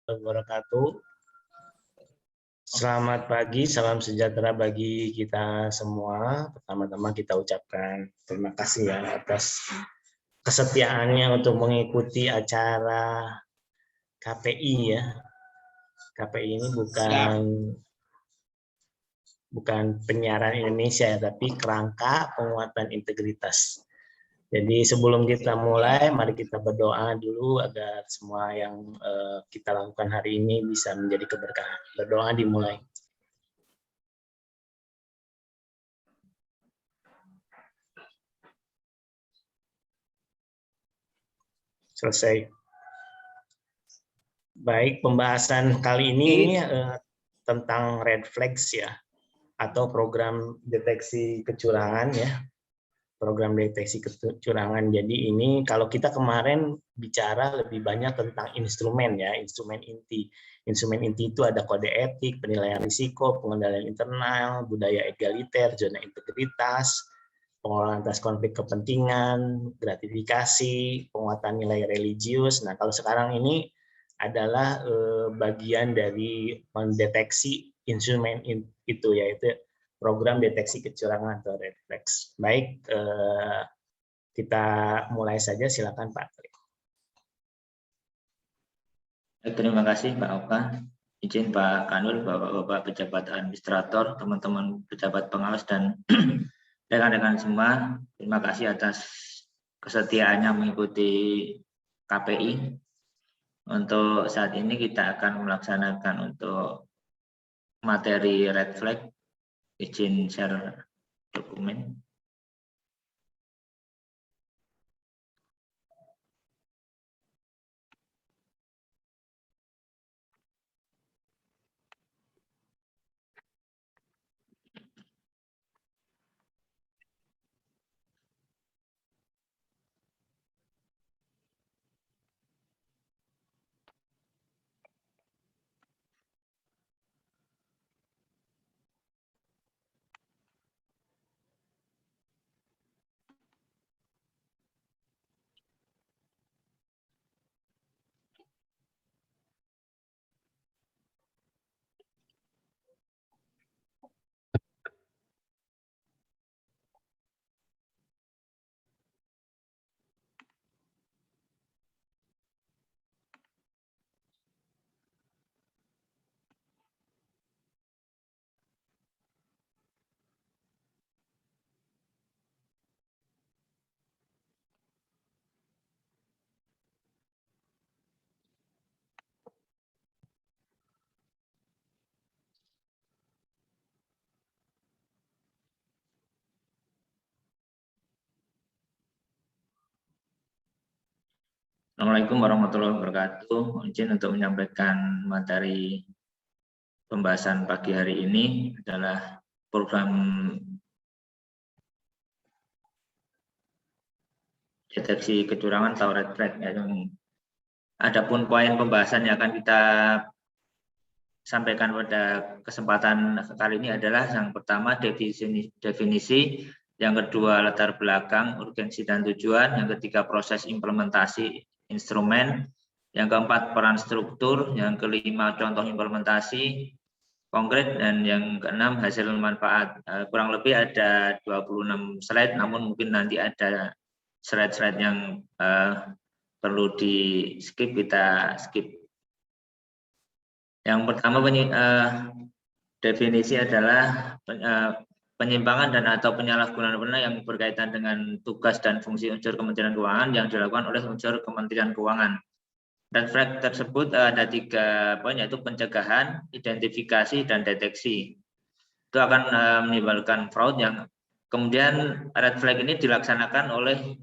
wabarakatuh. Selamat pagi, salam sejahtera bagi kita semua. Pertama-tama kita ucapkan terima kasih ya atas kesetiaannya untuk mengikuti acara KPI ya. KPI ini bukan penyiaran Indonesia ya, tapi kerangka penguatan integritas. Jadi sebelum kita mulai, mari kita berdoa dulu agar semua yang kita lakukan hari ini bisa menjadi keberkahan. Berdoa dimulai. Selesai. Baik, pembahasan kali ini tentang red flags ya, atau program deteksi kecurangan ya. Program deteksi kecurangan. Jadi ini kalau kita kemarin bicara lebih banyak tentang instrumen ya, instrumen inti. Instrumen inti itu ada kode etik, penilaian risiko, pengendalian internal, budaya egaliter, zona integritas, pengelolaan atas konflik kepentingan, gratifikasi, penguatan nilai religius. Nah, kalau sekarang ini adalah bagian dari mendeteksi instrumen itu, yaitu program deteksi kecurangan atau red flags. Baik, kita mulai saja. Silakan Pak. Terima kasih Pak Oka. Izin Pak Kanul, Bapak-Bapak pejabat administrator, teman-teman pejabat pengawas dan rekan-rekan semua, terima kasih atas kesetiaannya mengikuti KPI. Untuk saat ini kita akan melaksanakan untuk materi red flag. Izin share dokumen. Assalamualaikum warahmatullahi wabarakatuh. Izin untuk menyampaikan materi pembahasan pagi hari ini adalah program deteksi kecurangan atau red flag. Adapun poin pembahasan yang akan kita sampaikan pada kesempatan kali ini adalah yang pertama definisi, yang kedua latar belakang, urgensi dan tujuan, yang ketiga proses implementasi instrumen, yang keempat peran struktur, yang kelima contoh implementasi konkret, dan yang keenam hasil manfaat. Kurang lebih ada 26 slide, namun mungkin nanti ada slide-slide yang perlu di skip, kita skip. Yang pertama definisi adalah penyimpangan dan atau penyalahgunaan wewenang yang berkaitan dengan tugas dan fungsi unsur Kementerian Keuangan yang dilakukan oleh unsur Kementerian Keuangan. Red flag tersebut ada 3 poin, yaitu pencegahan, identifikasi, dan deteksi. Itu akan menimbulkan fraud. Yang kemudian red flag ini dilaksanakan oleh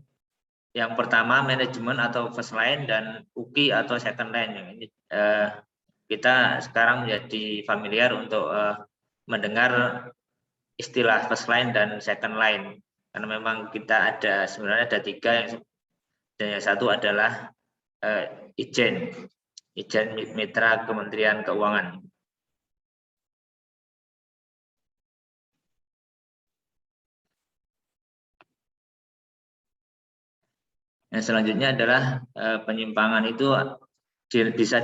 yang pertama manajemen atau first line dan UKI atau second line. Ini kita sekarang menjadi familiar untuk mendengar istilah first line dan second line, karena memang kita sebenarnya ada 3, dan yang satu adalah Ijen Mitra Kementerian Keuangan. Yang selanjutnya adalah penyimpangan itu bisa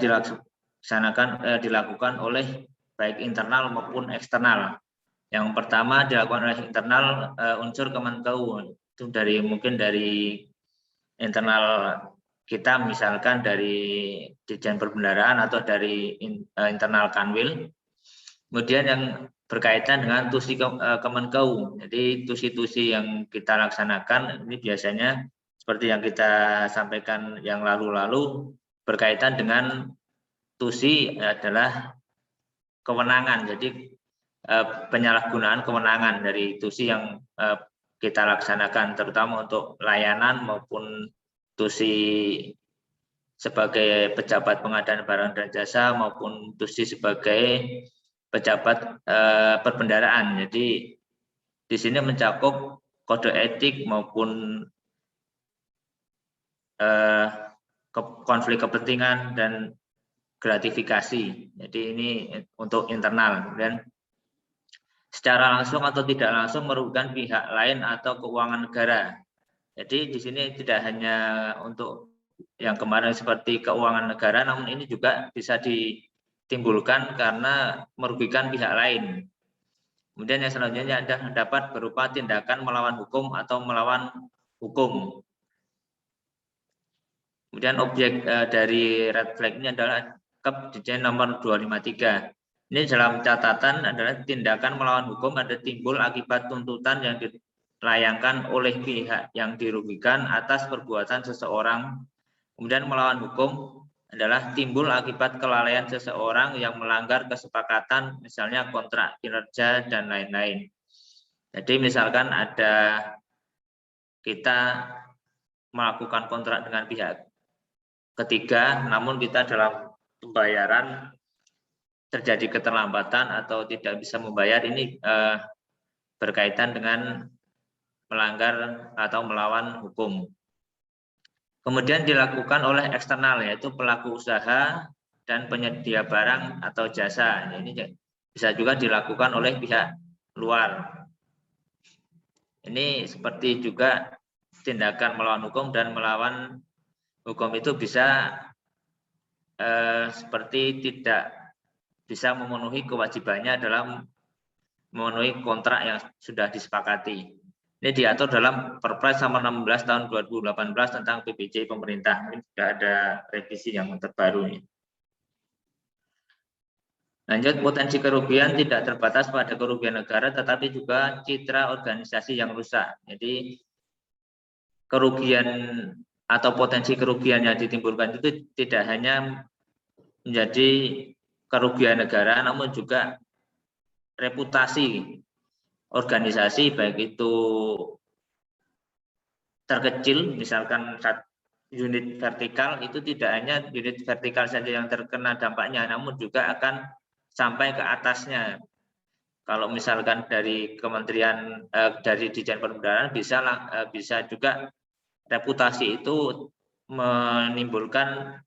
dilakukan oleh baik internal maupun eksternal. Yang pertama dilakukan oleh internal unsur Kemenkeu, itu mungkin dari internal kita, misalkan dari Ditjen Perbendaharaan atau dari internal Kanwil. Kemudian yang berkaitan dengan tusi Kemenkeu. Jadi tusi-tusi yang kita laksanakan ini biasanya seperti yang kita sampaikan yang lalu-lalu, berkaitan dengan tusi adalah kewenangan. Jadi penyalahgunaan kewenangan dari tusi yang kita laksanakan, terutama untuk layanan maupun tusi sebagai pejabat pengadaan barang dan jasa maupun tusi sebagai pejabat perbendaharaan. Jadi di sini mencakup kode etik maupun konflik kepentingan dan gratifikasi. Jadi ini untuk internal. Kemudian secara langsung atau tidak langsung merugikan pihak lain atau keuangan negara. Jadi di sini tidak hanya untuk yang kemarin seperti keuangan negara, namun ini juga bisa ditimbulkan karena merugikan pihak lain. Kemudian yang selanjutnya dapat berupa tindakan melawan hukum atau melawan hukum. Kemudian objek dari red flag ini adalah Kep Ditjen nomor 253. Ini dalam catatan adalah tindakan melawan hukum ada timbul akibat tuntutan yang dilayangkan oleh pihak yang dirugikan atas perbuatan seseorang. Kemudian melawan hukum adalah timbul akibat kelalaian seseorang yang melanggar kesepakatan, misalnya kontrak kinerja dan lain-lain. Jadi misalkan ada kita melakukan kontrak dengan pihak ketiga, namun kita dalam pembayaran terjadi keterlambatan atau tidak bisa membayar, ini berkaitan dengan melanggar atau melawan hukum. Kemudian dilakukan oleh eksternal, yaitu pelaku usaha dan penyedia barang atau jasa. Ini bisa juga dilakukan oleh pihak luar. Ini seperti juga tindakan melawan hukum dan melawan hukum itu bisa seperti tidak bisa memenuhi kewajibannya dalam memenuhi kontrak yang sudah disepakati. Ini diatur dalam Perpres nomor 16 tahun 2018 tentang PBJ pemerintah. Ini sudah ada revisi yang terbaru. Lanjut, potensi kerugian tidak terbatas pada kerugian negara, tetapi juga citra organisasi yang rusak. Jadi kerugian atau potensi kerugian yang ditimbulkan itu tidak hanya menjadi kerugian negara, namun juga reputasi organisasi, baik itu terkecil, misalkan unit vertikal, itu tidak hanya unit vertikal saja yang terkena dampaknya, namun juga akan sampai ke atasnya. Kalau misalkan dari kementerian, dari Ditjen Perbendaharaan bisa juga reputasi itu menimbulkan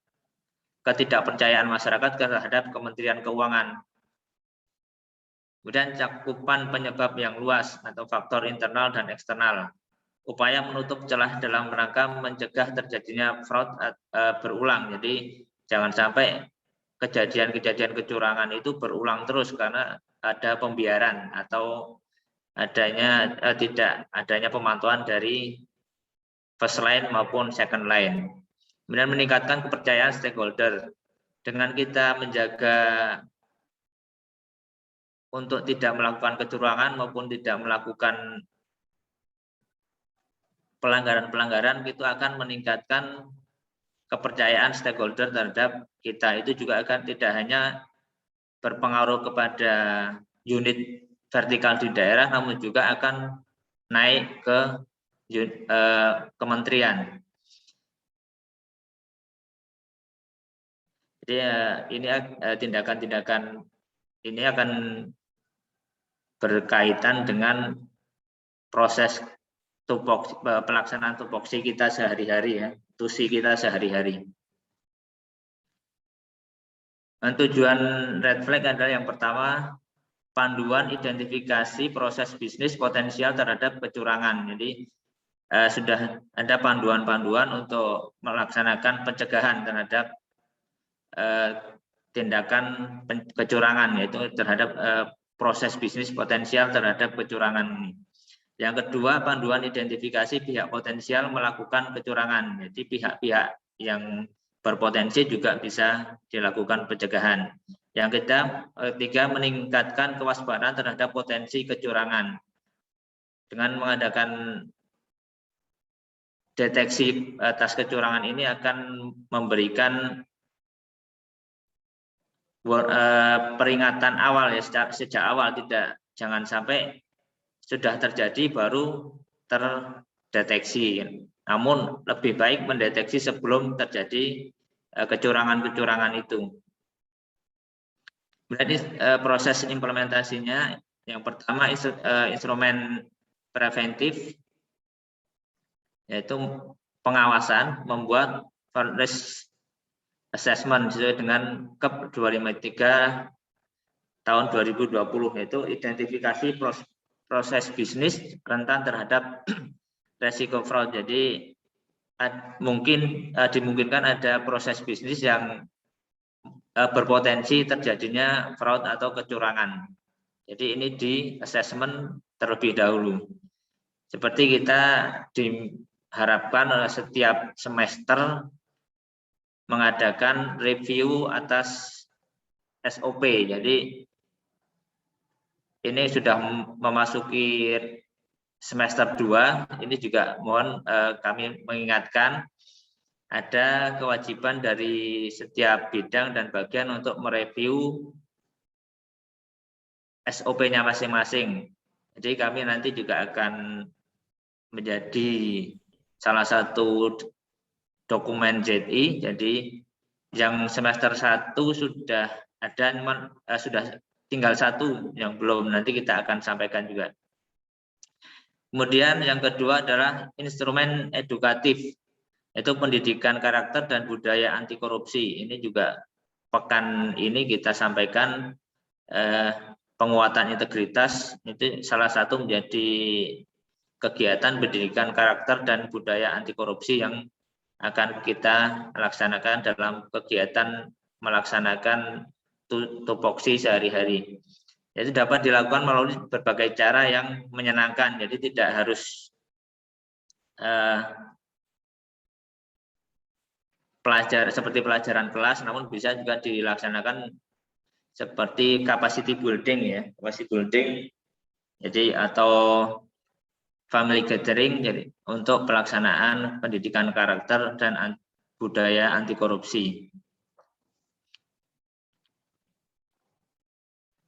ketidakpercayaan masyarakat terhadap Kementerian Keuangan. Kemudian cakupan penyebab yang luas atau faktor internal dan eksternal. Upaya menutup celah dalam rangka mencegah terjadinya fraud berulang. Jadi jangan sampai kejadian-kejadian kecurangan itu berulang terus karena ada pembiaran atau adanya tidak adanya pemantauan dari first line maupun second line. Kemudian meningkatkan kepercayaan stakeholder. Dengan kita menjaga untuk tidak melakukan kecurangan maupun tidak melakukan pelanggaran-pelanggaran, itu akan meningkatkan kepercayaan stakeholder terhadap kita. Itu juga akan tidak hanya berpengaruh kepada unit vertikal di daerah, namun juga akan naik ke kementerian. Jadi ini tindakan-tindakan ini akan berkaitan dengan proses pelaksanaan tupoksi kita sehari-hari, ya, tusi kita sehari-hari. Dan tujuan red flag adalah yang pertama, panduan identifikasi proses bisnis potensial terhadap kecurangan. Jadi sudah ada panduan-panduan untuk melaksanakan pencegahan terhadap tindakan kecurangan, yaitu terhadap proses bisnis potensial terhadap kecurangan. Yang kedua, panduan identifikasi pihak potensial melakukan kecurangan. Jadi pihak-pihak yang berpotensi juga bisa dilakukan pencegahan. Yang ketiga, meningkatkan kewaspadaan terhadap potensi kecurangan. Dengan mengadakan deteksi atas kecurangan ini akan memberikan peringatan awal ya, sejak awal, jangan sampai sudah terjadi baru terdeteksi. Namun lebih baik mendeteksi sebelum terjadi kecurangan-kecurangan itu. Berarti proses implementasinya yang pertama instrumen preventif, yaitu pengawasan, membuat risk assessment sesuai dengan KEP 253 tahun 2020, yaitu identifikasi proses bisnis rentan terhadap resiko fraud. Jadi dimungkinkan ada proses bisnis yang berpotensi terjadinya fraud atau kecurangan. Jadi ini di assessment terlebih dahulu. Seperti kita diharapkan setiap semester mengadakan review atas SOP. Jadi ini sudah memasuki semester 2, ini juga mohon kami mengingatkan ada kewajiban dari setiap bidang dan bagian untuk mereview SOP-nya masing-masing. Jadi kami nanti juga akan menjadi salah satu dokumen ZI. Jadi yang semester 1 sudah ada, sudah tinggal 1 yang belum, nanti kita akan sampaikan juga. Kemudian yang kedua adalah instrumen edukatif, yaitu pendidikan karakter dan budaya anti korupsi. Ini juga pekan ini kita sampaikan penguatan integritas, itu salah satu menjadi kegiatan pendidikan karakter dan budaya anti korupsi yang akan kita laksanakan dalam kegiatan melaksanakan tupoksi sehari-hari. Jadi dapat dilakukan melalui berbagai cara yang menyenangkan. Jadi tidak harus seperti pelajaran kelas, namun bisa juga dilaksanakan seperti capacity building ya, capacity building. Jadi atau family gathering, jadi untuk pelaksanaan pendidikan karakter dan budaya anti korupsi.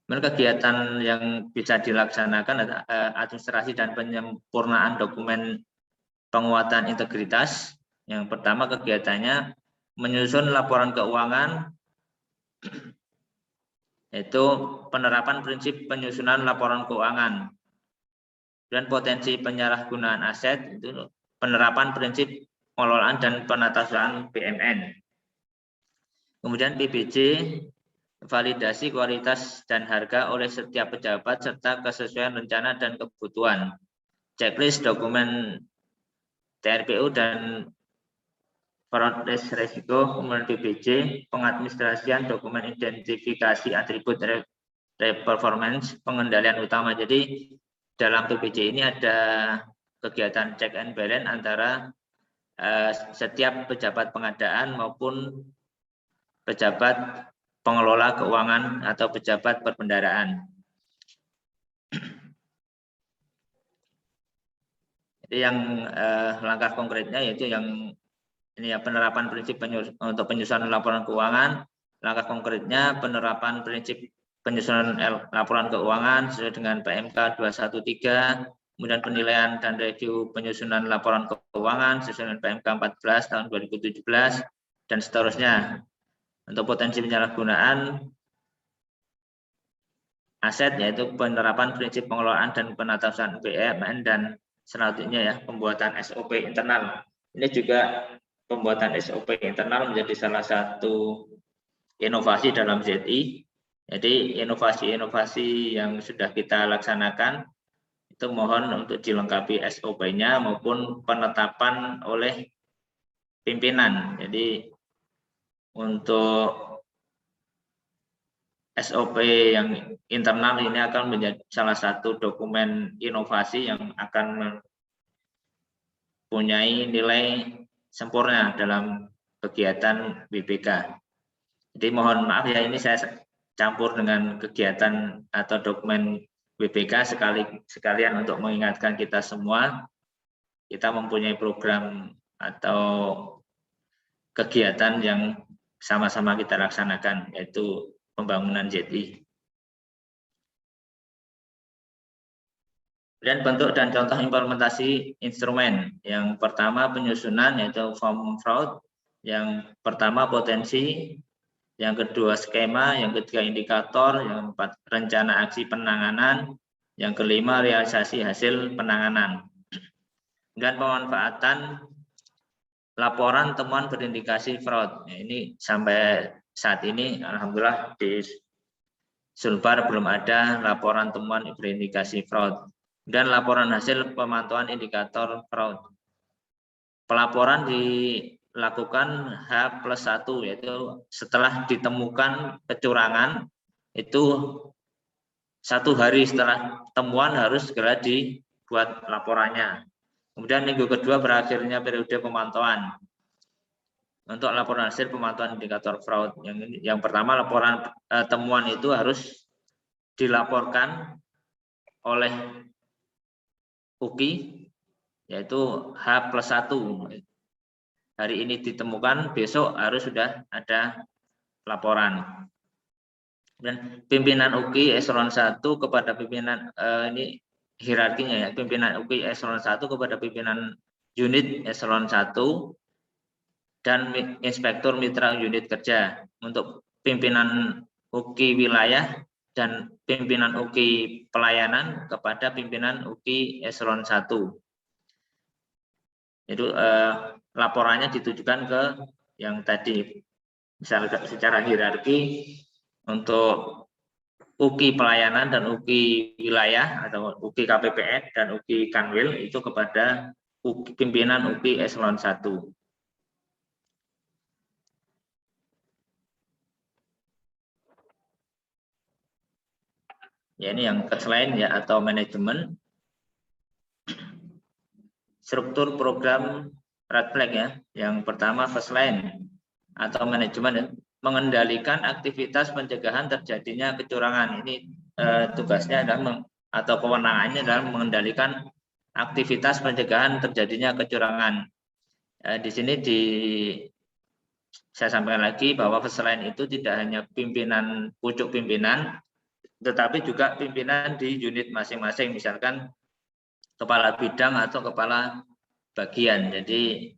Kegiatan yang bisa dilaksanakan adalah administrasi dan penyempurnaan dokumen penguatan integritas. Yang pertama kegiatannya menyusun laporan keuangan, yaitu penerapan prinsip penyusunan laporan keuangan. Dan potensi penyalahgunaan aset, itu penerapan prinsip pengelolaan dan penatausahaan BMN. Kemudian PBJ, validasi kualitas dan harga oleh setiap pejabat serta kesesuaian rencana dan kebutuhan. Checklist dokumen TRPU dan fraud risk resiko. Kemudian PBJ, pengadministrasian dokumen identifikasi atribut performance, pengendalian utama. Jadi dalam PBJ ini ada kegiatan check and balance antara setiap pejabat pengadaan maupun pejabat pengelola keuangan atau pejabat perbendaharaan. Jadi yang langkah konkretnya yaitu yang ini ya, penerapan prinsip untuk penyusunan laporan keuangan. Langkah konkretnya penerapan prinsip penyusunan laporan keuangan sesuai dengan PMK 213, kemudian penilaian dan review penyusunan laporan keuangan sesuai dengan PMK 14 tahun 2017 dan seterusnya. Untuk potensi penyalahgunaan aset yaitu penerapan prinsip pengelolaan dan penatausahaan BMN dan selanjutnya ya pembuatan SOP internal. Ini juga pembuatan SOP internal menjadi salah satu inovasi dalam ZI. Jadi inovasi-inovasi yang sudah kita laksanakan itu mohon untuk dilengkapi SOP-nya maupun penetapan oleh pimpinan. Jadi untuk SOP yang internal ini akan menjadi salah satu dokumen inovasi yang akan mempunyai nilai sempurna dalam kegiatan BPK. Jadi mohon maaf ya, ini saya campur dengan kegiatan atau dokumen BPK sekalian untuk mengingatkan kita semua, kita mempunyai program atau kegiatan yang sama-sama kita laksanakan, yaitu pembangunan JTI. Dan bentuk dan contoh implementasi instrumen. Yang pertama penyusunan, yaitu form fraud. Yang pertama potensi, yang kedua skema, yang ketiga indikator, yang keempat rencana aksi penanganan, yang kelima realisasi hasil penanganan. Dan pemanfaatan laporan temuan berindikasi fraud. Ini sampai saat ini alhamdulillah di Sulbar belum ada laporan temuan berindikasi fraud. Dan laporan hasil pemantauan indikator fraud. Pelaporan dilakukan H+1, yaitu setelah ditemukan kecurangan, itu 1 hari setelah temuan harus segera dibuat laporannya. Kemudian minggu kedua berakhirnya periode pemantauan. Untuk laporan hasil pemantauan indikator fraud, yang pertama laporan temuan itu harus dilaporkan oleh UKI, yaitu H+1. Hari ini ditemukan, besok harus sudah ada laporan. Dan pimpinan UKI eselon 1 kepada pimpinan, ini hierarkinya ya, pimpinan UKI eselon 1 kepada pimpinan unit eselon 1 dan inspektur mitra unit kerja. Untuk pimpinan UKI wilayah dan pimpinan UKI pelayanan kepada pimpinan UKI eselon 1. Itu laporannya ditujukan ke yang tadi, misalnya secara hierarki untuk UKI pelayanan dan UKI wilayah atau UKI KPPN dan UKI Kanwil itu kepada pimpinan UKI eselon 1. Ya, ini yang selain ya, atau manajemen. Struktur program red flag ya. Yang pertama first line atau manajemen, mengendalikan aktivitas pencegahan terjadinya kecurangan. Ini tugasnya adalah atau kewenangannya adalah mengendalikan aktivitas pencegahan terjadinya kecurangan. Di sini saya sampaikan lagi bahwa first line itu tidak hanya pimpinan, pucuk pimpinan, tetapi juga pimpinan di unit masing-masing, misalkan kepala bidang atau kepala bagian. Jadi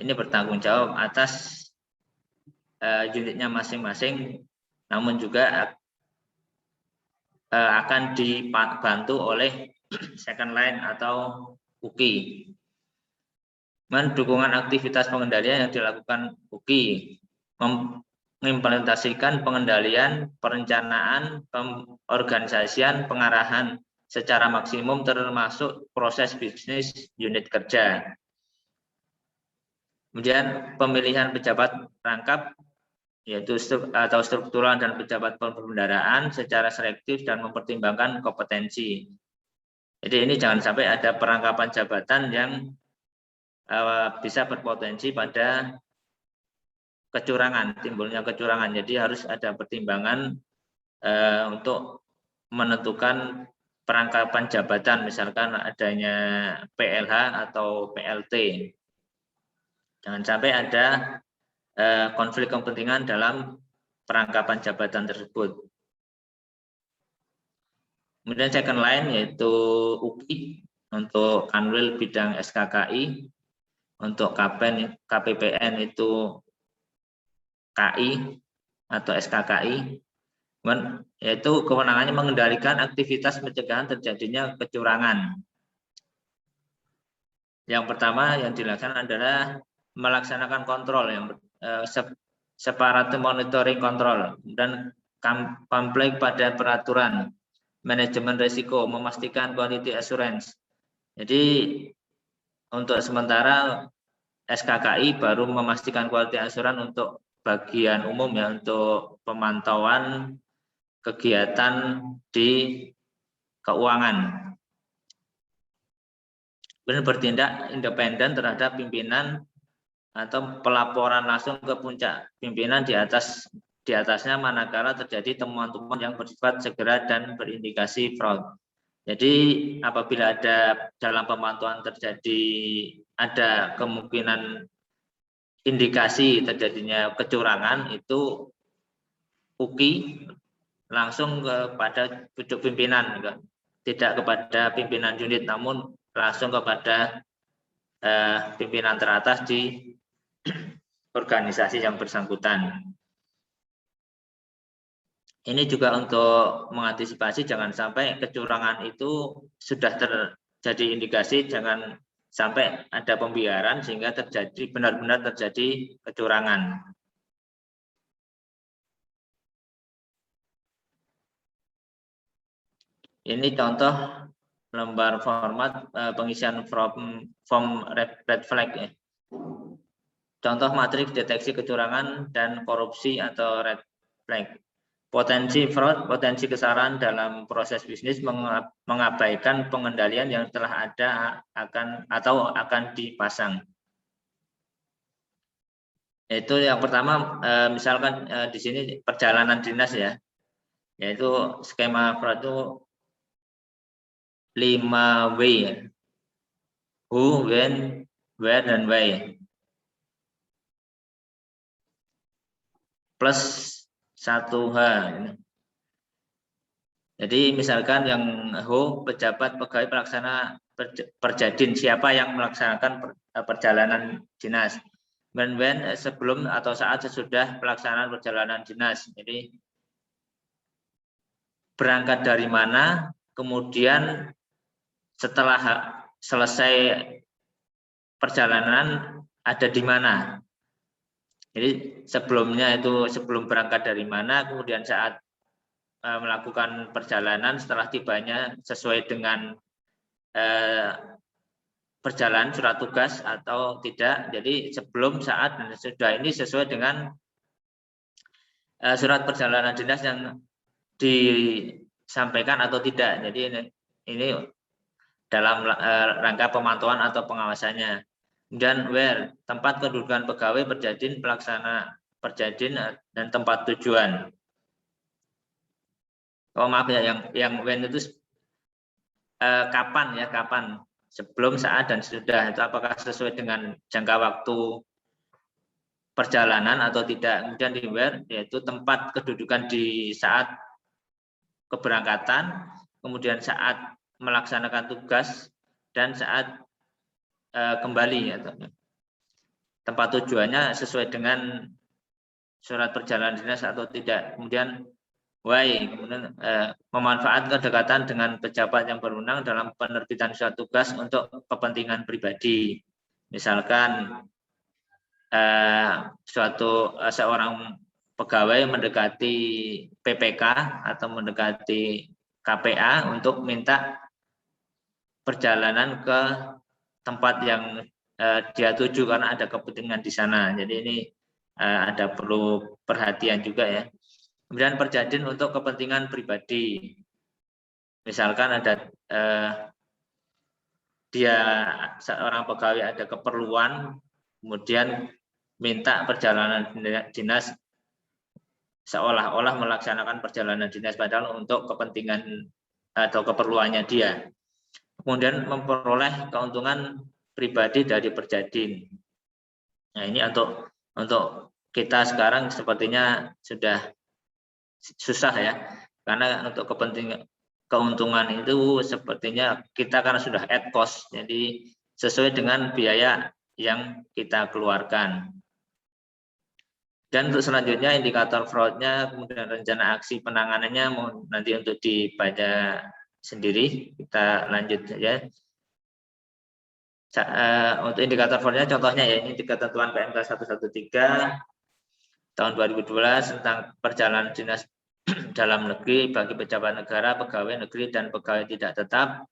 ini bertanggung jawab atas unitnya masing-masing, namun juga akan dibantu oleh second line atau UKI. Dukungan aktivitas pengendalian yang dilakukan UKI, mengimplementasikan pengendalian, perencanaan, pengorganisasian, pengarahan secara maksimum termasuk proses bisnis unit kerja. Kemudian pemilihan pejabat rangkap, yaitu atau struktural dan pejabat pembendaraan secara selektif dan mempertimbangkan kompetensi. Jadi ini jangan sampai ada perangkapan jabatan yang bisa berpotensi pada kecurangan, timbulnya kecurangan. Jadi harus ada pertimbangan untuk menentukan perangkapan jabatan, misalkan adanya PLH atau PLT. Jangan sampai ada konflik kepentingan dalam perangkapan jabatan tersebut. Kemudian second line yaitu UKI untuk Kanwil bidang SKKI, untuk KPPN itu KI atau SKKI, yaitu kewenangannya mengendalikan aktivitas pencegahan terjadinya kecurangan. Yang pertama yang dilaksanakan adalah melaksanakan kontrol yang separate monitoring kontrol dan komplain pada peraturan, manajemen risiko, memastikan quality assurance. Jadi untuk sementara SKKI baru memastikan quality assurance untuk bagian umum ya, untuk pemantauan kegiatan di keuangan. Kemudian bertindak independen terhadap pimpinan atau pelaporan langsung ke puncak pimpinan di atasnya manakala terjadi temuan-temuan yang bersifat segera dan berindikasi fraud. Jadi apabila ada dalam pemantauan terjadi ada kemungkinan indikasi terjadinya kecurangan, itu UKI langsung kepada pucuk pimpinan, tidak kepada pimpinan unit, namun langsung kepada pimpinan teratas di organisasi yang bersangkutan. Ini juga untuk mengantisipasi jangan sampai kecurangan itu sudah terjadi indikasi, jangan sampai ada pembiaran sehingga benar-benar terjadi kecurangan. Ini contoh lembar format pengisian form red flag ya. Contoh matriks deteksi kecurangan dan korupsi atau red flag. Potensi fraud, potensi kesalahan dalam proses bisnis mengabaikan pengendalian yang telah ada akan dipasang. Itu yang pertama, misalkan di sini perjalanan dinas ya, yaitu skema fraud itu 5W ya. Who, when, where, dan why. Plus 1H. Jadi misalkan yang who, pejabat pegawai pelaksana perjadin, siapa yang melaksanakan perjalanan dinas. When, sebelum atau saat sesudah pelaksanaan perjalanan dinas. Jadi berangkat dari mana, kemudian setelah selesai perjalanan ada di mana. Jadi sebelumnya itu sebelum berangkat dari mana, kemudian saat melakukan perjalanan setelah tibanya sesuai dengan perjalanan surat tugas atau tidak. Jadi sebelum, saat, dan sesudah ini sesuai dengan surat perjalanan dinas yang disampaikan atau tidak. Jadi ini dalam rangka pemantauan atau pengawasannya. Dan where, tempat kedudukan pegawai perjadin, pelaksana perjadin, dan tempat tujuan. Oh maaf ya, yang when itu kapan ya, kapan, sebelum, saat, dan sudah. Itu apakah sesuai dengan jangka waktu perjalanan atau tidak. Kemudian di where, yaitu tempat kedudukan di saat keberangkatan, kemudian saat melaksanakan tugas, dan saat kembali. Tempat tujuannya sesuai dengan surat perjalanan dinas atau tidak. Kemudian why, kemudian memanfaatkan kedekatan dengan pejabat yang berwenang dalam penerbitan surat tugas untuk kepentingan pribadi. Misalkan seorang pegawai mendekati PPK atau mendekati KPA untuk minta perjalanan ke tempat yang dia tuju karena ada kepentingan di sana. Jadi ini ada perlu perhatian juga ya. Kemudian perjadin untuk kepentingan pribadi. Misalkan ada dia seorang pegawai ada keperluan, kemudian minta perjalanan dinas, seolah-olah melaksanakan perjalanan dinas padahal untuk kepentingan atau keperluannya dia. Kemudian memperoleh keuntungan pribadi dari perjadin. Nah ini untuk kita sekarang sepertinya sudah susah ya, karena untuk keuntungan itu sepertinya kita karena sudah at cost, jadi sesuai dengan biaya yang kita keluarkan. Dan untuk selanjutnya indikator fraudnya, kemudian rencana aksi penanganannya nanti untuk dibaca sendiri. Kita lanjut saja. Untuk indikator fraudnya contohnya ya, ini ketentuan PMK 113 tahun 2012 tentang perjalanan dinas dalam negeri bagi pejabat negara, pegawai negeri, dan pegawai tidak tetap.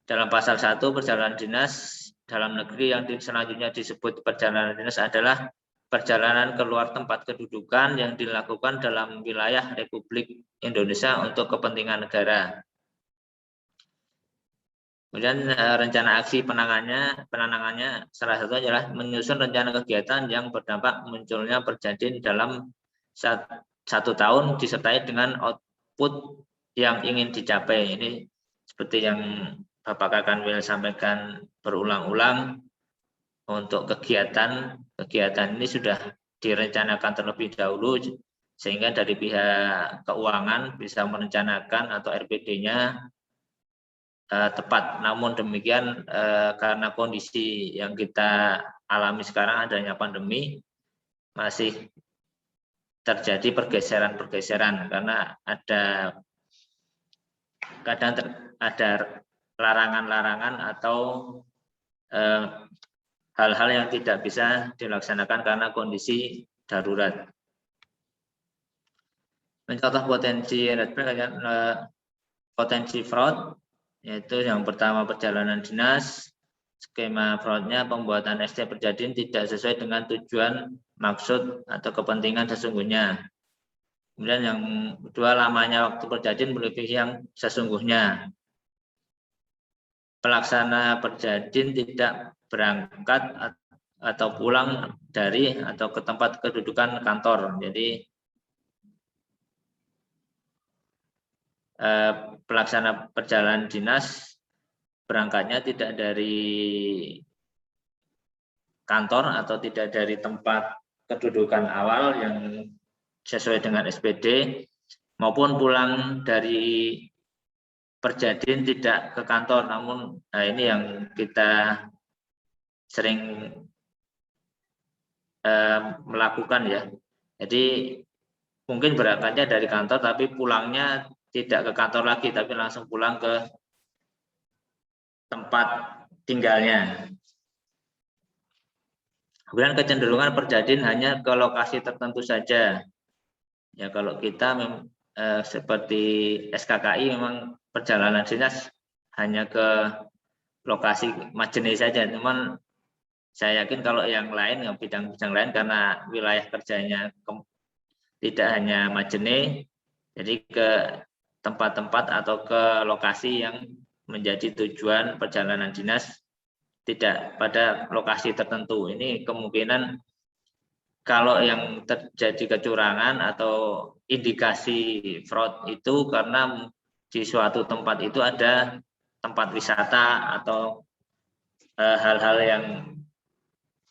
Dalam pasal 1 perjalanan dinas dalam negeri yang selanjutnya disebut perjalanan dinas adalah perjalanan keluar tempat kedudukan yang dilakukan dalam wilayah Republik Indonesia untuk kepentingan negara. Kemudian rencana aksi penanganannya salah satu adalah menyusun rencana kegiatan yang berdampak munculnya Perjadin dalam 1 tahun disertai dengan output yang ingin dicapai. Ini seperti yang Bapak Kakanwil sampaikan berulang-ulang, untuk kegiatan ini sudah direncanakan terlebih dahulu sehingga dari pihak keuangan bisa merencanakan atau RPD-nya tepat. Namun demikian karena kondisi yang kita alami sekarang adanya pandemi, masih terjadi pergeseran karena kadang ada larangan-larangan atau hal-hal yang tidak bisa dilaksanakan karena kondisi darurat. Mencontoh potensi red flag, potensi fraud, yaitu yang pertama perjalanan dinas. Skema fraudnya pembuatan ST Perjadin tidak sesuai dengan tujuan, maksud, atau kepentingan sesungguhnya. Kemudian yang kedua, lamanya waktu Perjadin melebihi yang sesungguhnya. Pelaksana Perjadin tidak berangkat atau pulang dari atau ke tempat kedudukan kantor. Jadi pelaksana perjalanan dinas berangkatnya tidak dari kantor atau tidak dari tempat kedudukan awal yang sesuai dengan SPD, maupun pulang dari Perjadin tidak ke kantor. Namun ini yang kita sering melakukan ya. Jadi mungkin berangkatnya dari kantor tapi pulangnya tidak ke kantor lagi, tapi langsung pulang ke tempat tinggalnya. Kemudian kecenderungan Perjadin hanya ke lokasi tertentu saja. Ya kalau kita seperti SKKI memang perjalanan dinas hanya ke lokasi Majene saja. Teman, saya yakin kalau yang lain, yang bidang-bidang lain, karena wilayah kerjanya tidak hanya Majene, jadi ke tempat-tempat atau ke lokasi yang menjadi tujuan perjalanan dinas tidak pada lokasi tertentu. Ini kemungkinan kalau yang terjadi kecurangan atau indikasi fraud itu karena di suatu tempat itu ada tempat wisata atau hal-hal yang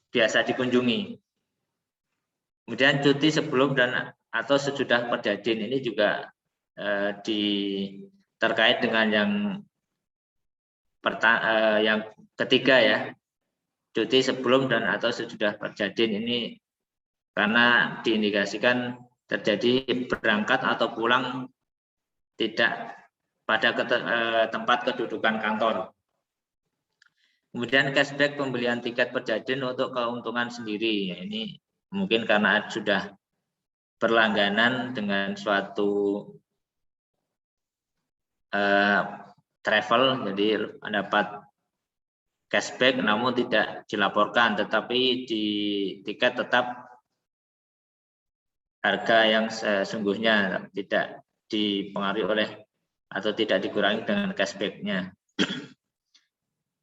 biasa dikunjungi. Kemudian cuti sebelum dan atau sesudah Perjadin ini juga terkait dengan yang ketiga ya, cuti sebelum dan atau sesudah Perjadin ini karena diindikasikan terjadi berangkat atau pulang tidak pada tempat kedudukan kantor. Kemudian cashback pembelian tiket Perjadin untuk keuntungan sendiri. Ini mungkin karena sudah berlangganan dengan suatu travel, jadi mendapat cashback namun tidak dilaporkan, tetapi di tiket tetap harga yang sesungguhnya, tidak dipengaruhi oleh atau tidak dikurangi dengan cashback-nya.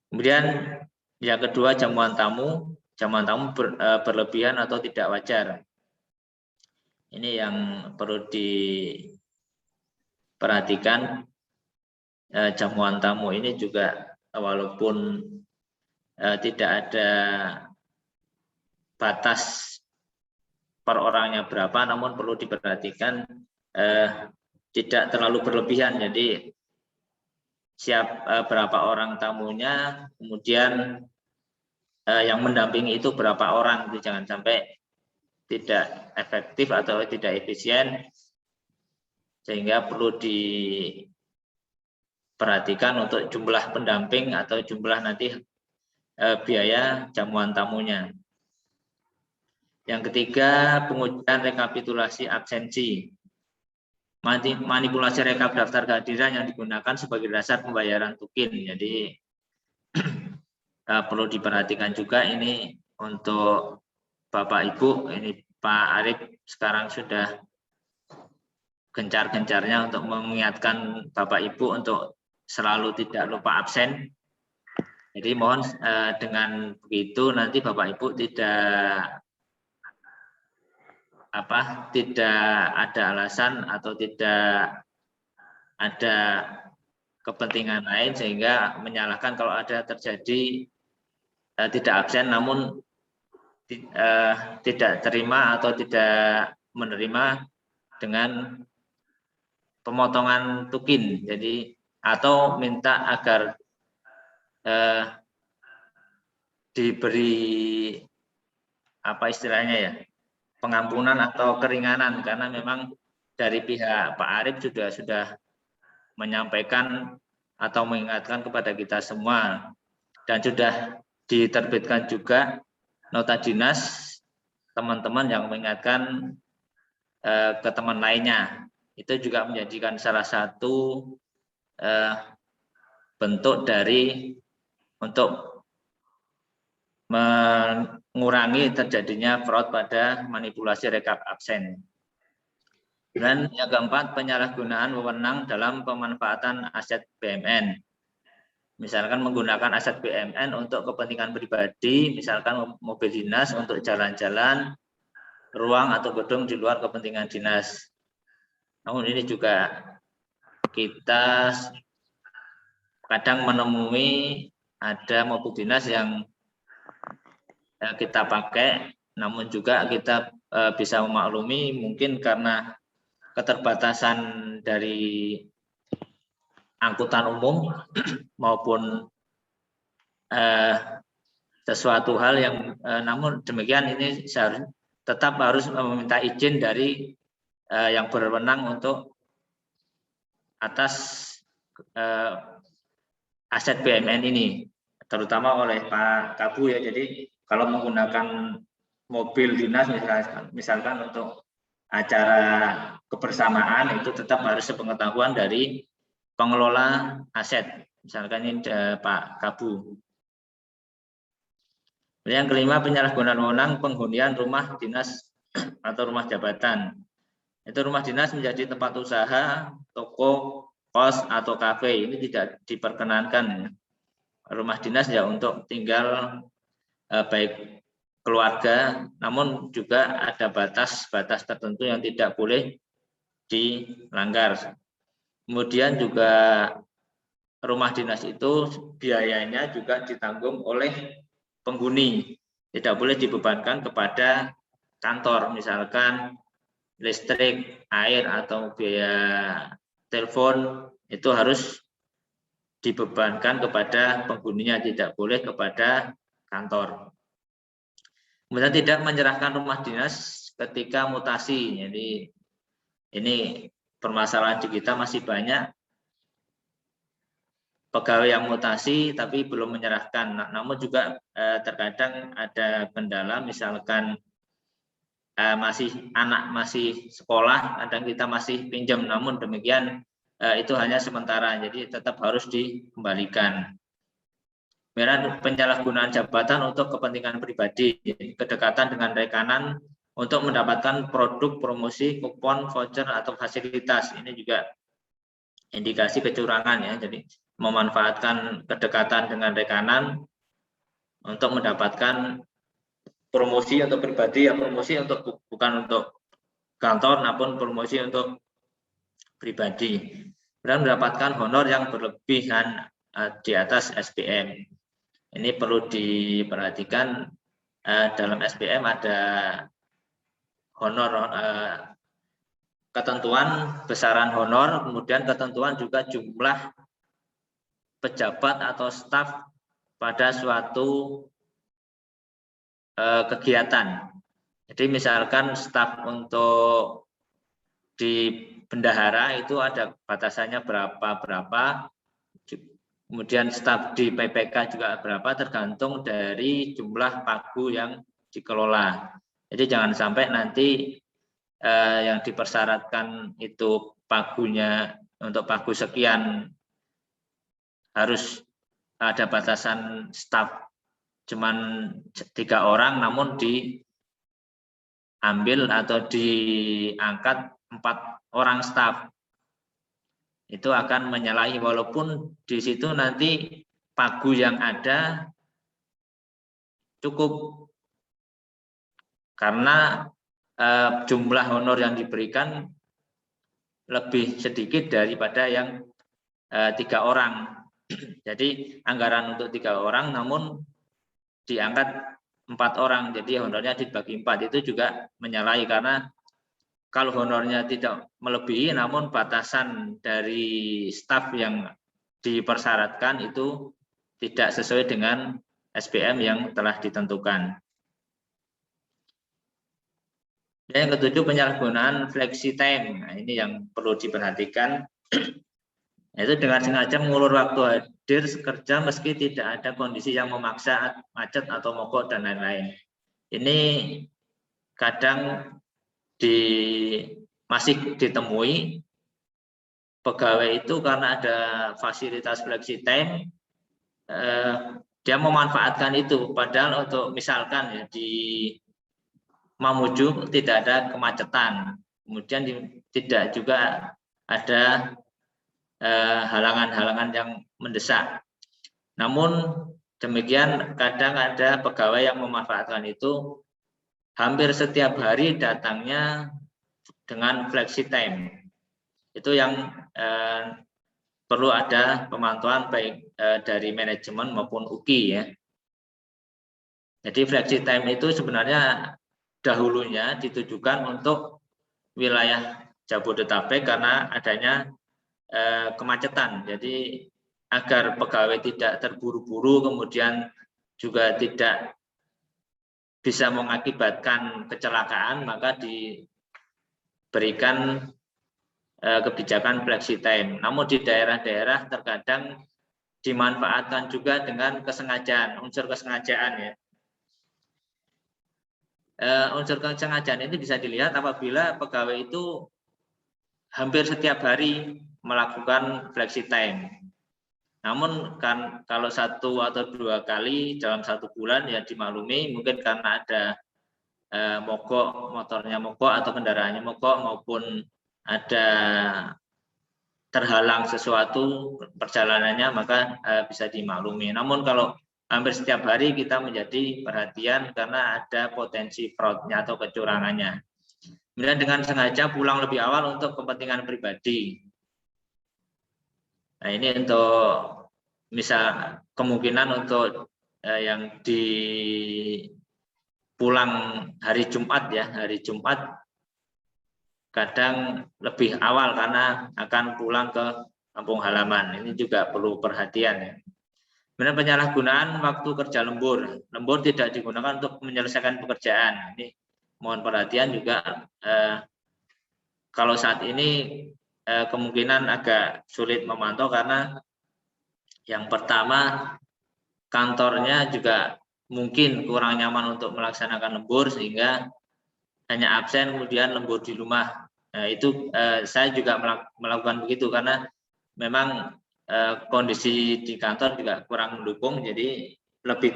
Kemudian yang kedua, jamuan tamu berlebihan atau tidak wajar. Ini yang perlu diperhatikan. Jamuan tamu ini juga walaupun tidak ada batas per orangnya berapa, namun perlu diperhatikan tidak terlalu berlebihan. Jadi berapa orang tamunya, kemudian yang mendampingi itu berapa orang, itu jangan sampai tidak efektif atau tidak efisien, sehingga perlu diperhatikan untuk jumlah pendamping atau jumlah nanti biaya jamuan tamunya. Yang ketiga, pengujian rekapitulasi absensi. Manipulasi rekap daftar kehadiran yang digunakan sebagai dasar pembayaran tukin. Jadi perlu diperhatikan juga ini untuk Bapak Ibu, ini Pak Arif sekarang sudah gencar-gencarnya untuk mengingatkan Bapak Ibu untuk selalu tidak lupa absen. Jadi mohon dengan begitu nanti Bapak Ibu tidak ada alasan atau tidak ada kepentingan lain sehingga menyalahkan kalau ada terjadi tidak absen namun tidak terima atau tidak menerima dengan pemotongan tukin. Jadi atau minta agar diberi apa istilahnya ya, pengampunan atau keringanan, karena memang dari pihak Pak Arif sudah menyampaikan atau mengingatkan kepada kita semua, dan sudah diterbitkan juga nota dinas teman-teman yang mengingatkan ke teman lainnya. Itu juga menjadikan salah satu bentuk dari untuk mengurangi terjadinya fraud pada manipulasi rekap absen. Dan yang keempat, penyalahgunaan wewenang dalam pemanfaatan aset BUMN. Misalkan menggunakan aset BUMN untuk kepentingan pribadi, misalkan mobil dinas untuk jalan-jalan, ruang atau gedung di luar kepentingan dinas. Namun ini juga kita kadang menemui ada mobil dinas yang kita pakai, namun juga kita bisa memaklumi mungkin karena keterbatasan dari angkutan umum maupun sesuatu hal yang namun demikian ini tetap harus meminta izin dari yang berwenang untuk atas aset BUMN ini, terutama oleh Pak Kabu ya. Jadi kalau menggunakan mobil dinas misalkan untuk acara kebersamaan itu tetap harus sepengetahuan dari pengelola aset, misalkan ini Pak Kabu. Yang kelima, penyalahgunaan wewenang penghunian rumah dinas atau rumah jabatan. Itu rumah dinas menjadi tempat usaha, toko, kos atau kafe, ini tidak diperkenankan. Rumah dinas ya untuk tinggal baik keluarga, namun juga ada batas-batas tertentu yang tidak boleh dilanggar. Kemudian juga rumah dinas itu biayanya juga ditanggung oleh penghuni, tidak boleh dibebankan kepada kantor, misalkan listrik, air atau biaya telepon itu harus dibebankan kepada penghuninya, tidak boleh kepada kantor. Kemudian tidak menyerahkan rumah dinas ketika mutasi. Jadi ini permasalahan di kita masih banyak pegawai yang mutasi tapi belum menyerahkan. Namun juga terkadang ada kendala, misalkan masih sekolah, kadang kita masih pinjam, namun demikian itu hanya sementara, jadi tetap harus dikembalikan. Penyalahgunaan jabatan untuk kepentingan pribadi, kedekatan dengan rekanan untuk mendapatkan produk, promosi, kupon, voucher atau fasilitas, ini juga indikasi kecurangan ya. Jadi memanfaatkan kedekatan dengan rekanan untuk mendapatkan promosi untuk pribadi, ya promosi untuk bukan untuk kantor, namun promosi untuk pribadi, dan mendapatkan honor yang berlebihan di atas SPM. Ini perlu diperhatikan, dalam SPM ada honor, ketentuan besaran honor, kemudian ketentuan juga jumlah pejabat atau staf pada suatu kegiatan. Jadi misalkan staf untuk di bendahara itu ada batasannya berapa, kemudian staf di PPK juga berapa, tergantung dari jumlah pagu yang dikelola. Jadi jangan sampai nanti yang dipersyaratkan itu pagunya untuk pagu sekian harus ada batasan staf cuman 3 orang, namun di diambil atau diangkat 4 orang staf. Itu akan menyalahi, walaupun di situ nanti pagu yang ada cukup, karena jumlah honor yang diberikan lebih sedikit daripada yang 3 orang. Jadi anggaran untuk 3 orang namun diangkat 4 orang, jadi honornya dibagi 4. Itu juga menyalahi, karena kalau honornya tidak melebihi namun batasan dari staf yang dipersyaratkan itu tidak sesuai dengan SPM yang telah ditentukan. Yang ketujuh, penyalahgunaan flexi time. Nah, ini yang perlu diperhatikan, yaitu dengan sengaja mengulur waktu hadir kerja meski tidak ada kondisi yang memaksa, macet atau mogok dan lain-lain. Ini kadang masih ditemui pegawai itu karena ada fasilitas flexi time, dia memanfaatkan itu, padahal untuk misalkan ya di Mamuju tidak ada kemacetan, kemudian tidak juga ada halangan-halangan yang mendesak. Namun demikian kadang ada pegawai yang memanfaatkan itu, hampir setiap hari datangnya dengan flexi time. Itu yang perlu ada pemantauan baik dari manajemen maupun UKI ya. Jadi flexi time itu sebenarnya dahulunya ditujukan untuk wilayah Jabodetabek karena adanya kemacetan. Jadi agar pegawai tidak terburu-buru, kemudian juga tidak bisa mengakibatkan kecelakaan, maka diberikan kebijakan flexi time. Namun di daerah-daerah terkadang dimanfaatkan juga dengan kesengajaan, unsur kesengajaan ya. Unsur kesengajaan itu bisa dilihat apabila pegawai itu hampir setiap hari melakukan flexi time. Namun kan kalau 1 atau 2 kali dalam 1 bulan ya dimaklumi, mungkin karena ada mogok, motornya mogok atau kendaraannya mogok, maupun ada terhalang sesuatu perjalanannya, maka bisa dimaklumi. Namun kalau hampir setiap hari kita menjadi perhatian karena ada potensi fraudnya atau kecurangannya. Kemudian dengan sengaja pulang lebih awal untuk kepentingan pribadi. Nah, ini untuk misal kemungkinan untuk yang di pulang hari Jumat ya, hari Jumat kadang lebih awal karena akan pulang ke kampung halaman. Ini juga perlu perhatian ya. Kemudian penyalahgunaan waktu kerja lembur. Lembur tidak digunakan untuk menyelesaikan pekerjaan. Ini mohon perhatian juga. Kalau saat ini kemungkinan agak sulit memantau karena yang pertama kantornya juga mungkin kurang nyaman untuk melaksanakan lembur sehingga hanya absen kemudian lembur di rumah. Nah, itu saya juga melakukan begitu karena memang kondisi di kantor juga kurang mendukung, jadi lebih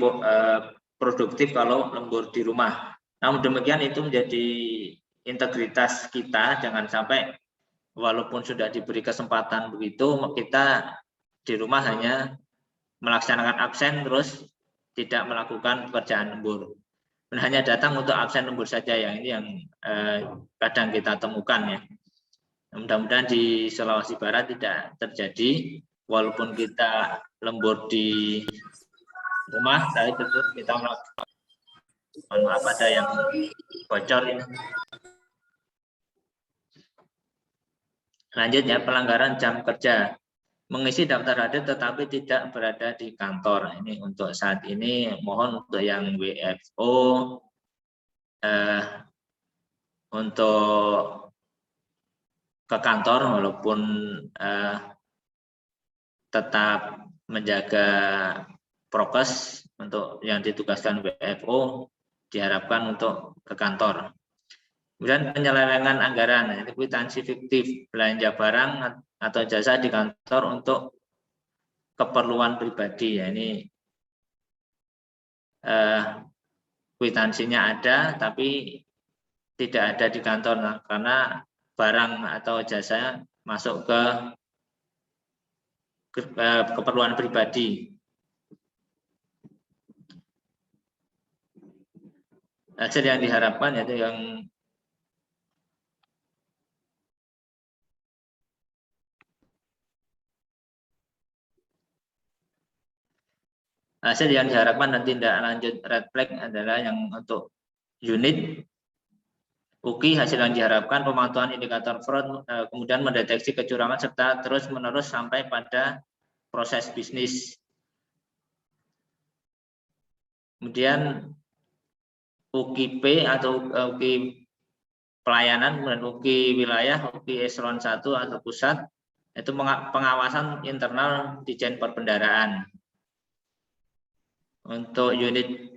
produktif kalau lembur di rumah. Namun demikian itu menjadi integritas kita, jangan sampai walaupun sudah diberi kesempatan begitu, kita di rumah hanya melaksanakan absen terus tidak melakukan pekerjaan lembur. Hanya datang untuk absen lembur saja, yang ini yang kadang kita temukan ya. Mudah-mudahan di Sulawesi Barat tidak terjadi, walaupun kita lembur di rumah, tapi tetap kita melakukan. Mohon maaf ada yang bocor ini. Lanjut ya, pelanggaran jam kerja. Mengisi daftar hadir tetapi tidak berada di kantor. Ini untuk saat ini mohon untuk yang WFO untuk ke kantor walaupun tetap menjaga prokes, untuk yang ditugaskan WFO diharapkan untuk ke kantor. Kemudian penyelewengan anggaran, kwitansi fiktif belanja barang atau jasa di kantor untuk keperluan pribadi. Ya, ini kwitansinya ada tapi tidak ada di kantor, nah, karena barang atau jasa masuk ke keperluan pribadi. Hasil yang diharapkan yaitu yang diharapkan dan tindak lanjut red flag adalah yang untuk unit UKI. Hasil yang diharapkan pemantauan indikator fraud, kemudian mendeteksi kecurangan serta terus-menerus sampai pada proses bisnis. Kemudian UKIP atau UKI pelayanan, kemudian UKI wilayah, UKI eselon 1 atau pusat, itu pengawasan internal Ditjen Perbendaharaan. Untuk unit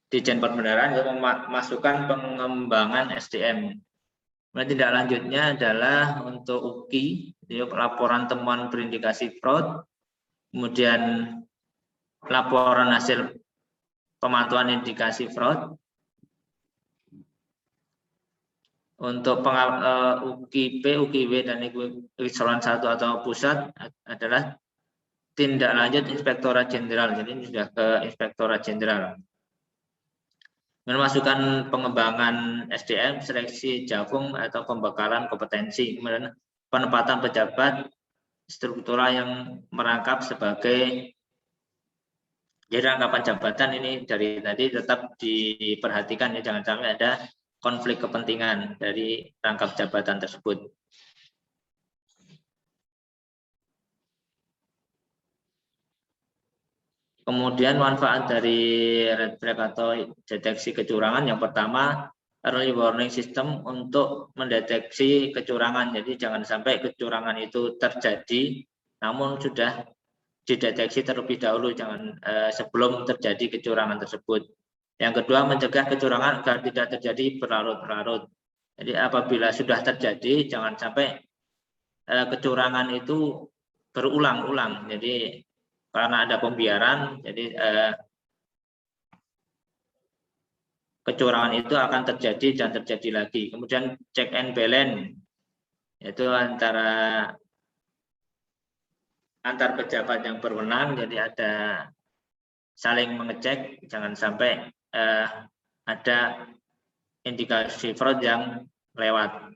Ditjen Perbendaharaan itu memasukkan pengembangan SDM. Kemudian tindak lanjutnya adalah untuk UKI, laporan temuan berindikasi fraud, kemudian laporan hasil pemantauan indikasi fraud. Untuk UKIP, UKIW, dan eselon 1 atau pusat adalah tindak lanjut Inspektorat Jenderal. Jadi ini sudah ke Inspektorat Jenderal. Memasukkan pengembangan SDM, seleksi jafung atau pembekalan kompetensi, kemudian penempatan pejabat struktural yang merangkap sebagai, jadi rangkapan jabatan ini dari tadi tetap diperhatikan ya, jangan sampai ada konflik kepentingan dari rangkap jabatan tersebut. Kemudian manfaat dari red flag atau deteksi kecurangan, yang pertama early warning system untuk mendeteksi kecurangan. Jadi jangan sampai kecurangan itu terjadi namun sudah dideteksi terlebih dahulu, jangan sebelum terjadi kecurangan tersebut. Yang kedua, mencegah kecurangan agar tidak terjadi berlarut-larut. Jadi apabila sudah terjadi, jangan sampai kecurangan itu berulang-ulang. Jadi karena ada pembiaran, jadi kecurangan itu akan terjadi dan terjadi lagi. Kemudian check and balance, yaitu antar pejabat yang berwenang, jadi ada saling mengecek, jangan sampai ada indikasi fraud yang lewat.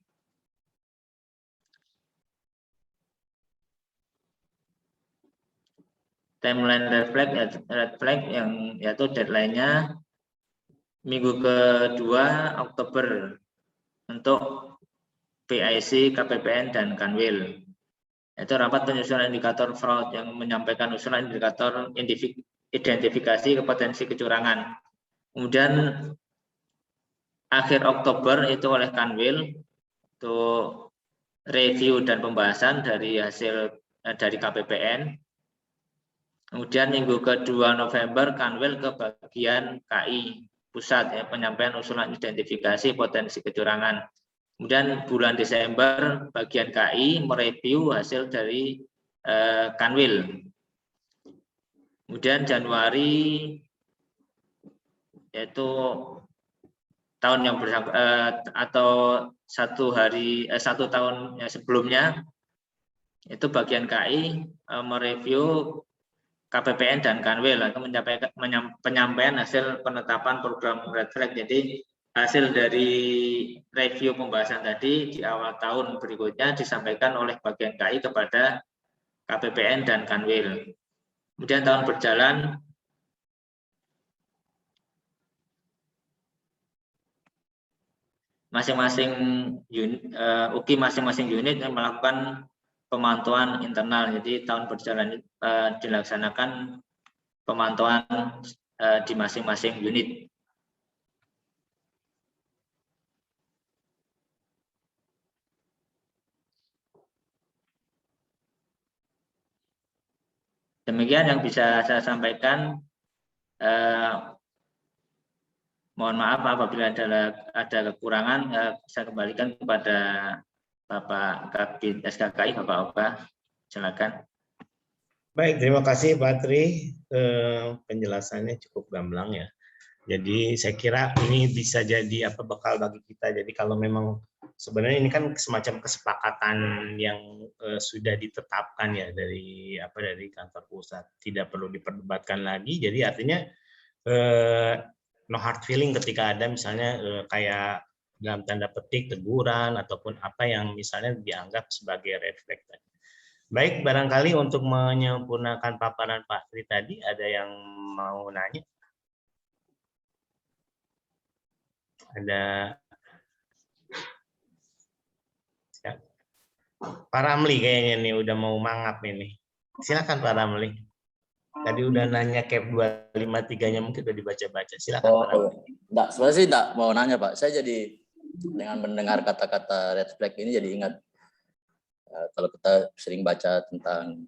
Timeline red flag yang yaitu deadline-nya minggu kedua Oktober untuk PIC, KPPN, dan Kanwil. Itu rapat penyusunan indikator fraud yang menyampaikan usulan indikator identifikasi potensi kecurangan. Kemudian akhir Oktober itu oleh Kanwil untuk review dan pembahasan dari hasil dari KPPN. Kemudian minggu kedua November Kanwil ke bagian KI pusat ya, penyampaian usulan identifikasi potensi kecurangan. Kemudian bulan Desember bagian KI mereview hasil dari Kanwil. Kemudian Januari yaitu tahun yang atau satu tahun sebelumnya itu bagian KI mereview KPPN dan Kanwil atau penyampaian hasil penetapan program red flag. Jadi hasil dari review pembahasan tadi di awal tahun berikutnya disampaikan oleh bagian KI kepada KPPN dan Kanwil. Kemudian tahun berjalan, masing-masing UKI masing-masing unit yang melakukan pemantauan internal. Jadi tahun berjalan dilaksanakan pemantauan di masing-masing unit. Demikian yang bisa saya sampaikan. Mohon maaf apabila ada kekurangan, saya kembalikan kepada Bapak Kabid SKKI, Bapak Oka. Silakan. Baik, terima kasih Pak Tri. Penjelasannya cukup gamblang ya. Jadi saya kira ini bisa jadi bekal bagi kita. Jadi kalau memang sebenarnya ini kan semacam kesepakatan yang sudah ditetapkan ya dari kantor pusat, tidak perlu diperdebatkan lagi. Jadi artinya no hard feeling ketika ada misalnya kayak dalam tanda petik teguran ataupun apa yang misalnya dianggap sebagai red flag tadi. Baik, barangkali untuk menyempurnakan paparan Pak Tri tadi ada yang mau nanya? Ada Pak Ramli kayaknya nih udah mau mangap ini. Silakan Pak Ramli. Tadi udah nanya cap 253-nya mungkin udah dibaca-baca. Silakan Pak Ramli. Enggak, sebenarnya sih enggak mau nanya Pak. Saya jadi dengan mendengar kata-kata red flag ini jadi ingat kalau kita sering baca tentang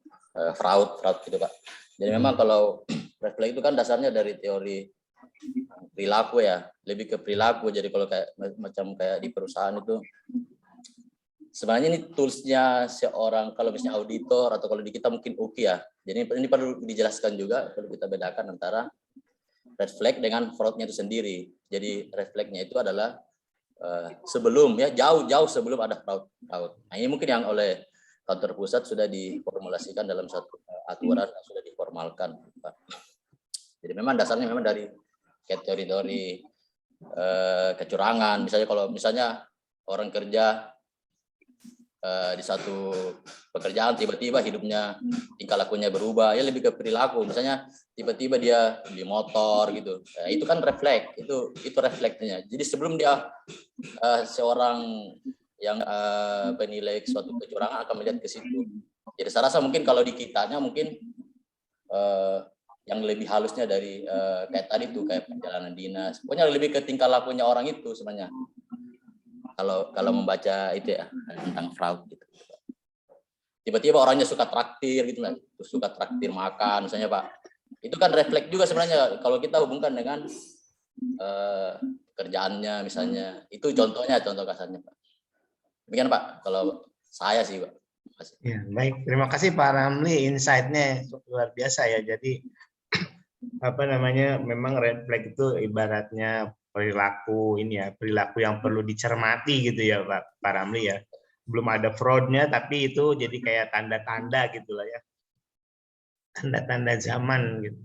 fraud gitu Pak. Jadi memang kalau red flag itu kan dasarnya dari teori perilaku ya, lebih ke perilaku. Jadi kalau kayak di perusahaan itu sebenarnya ini toolsnya seorang, kalau misalnya auditor atau kalau di kita mungkin UKI ya. Jadi ini perlu dijelaskan juga, perlu kita bedakan antara red flag dengan fraudnya itu sendiri. Jadi red flagnya itu adalah sebelum ya jauh sebelum ada fraud. Nah ini mungkin yang oleh kantor pusat sudah diformulasikan dalam satu aturan yang sudah diformalkan, Pak. Jadi memang dasarnya memang dari teori-teori kecurangan. Misalnya kalau orang kerja di satu pekerjaan tiba-tiba hidupnya tingkah lakunya berubah, ya lebih ke perilaku. Misalnya tiba-tiba dia beli motor gitu, itu kan refleks, itu refleksnya. Jadi sebelum dia seorang yang penilai suatu kecurangan akan melihat ke situ. Jadi saya rasa mungkin kalau di kitanya mungkin yang lebih halusnya dari kayak tadi tuh kayak perjalanan dinas, pokoknya lebih ke tingkah lakunya orang itu sebenarnya. Kalau membaca itu ya tentang fraud gitu. Tiba-tiba orangnya suka traktir gitu lah, suka traktir makan misalnya Pak. Itu kan refleks juga sebenarnya kalau kita hubungkan dengan kerjaannya misalnya. Itu contoh kasarnya Pak. Demikian Pak, kalau saya sih Pak. Ya, baik, terima kasih Pak Ramli, insight-nya luar biasa ya. Jadi memang red flag itu ibaratnya perilaku yang perlu dicermati gitu ya Pak Ramli ya. Belum ada fraudnya tapi itu jadi kayak tanda-tanda gitulah ya. Tanda-tanda zaman gitu.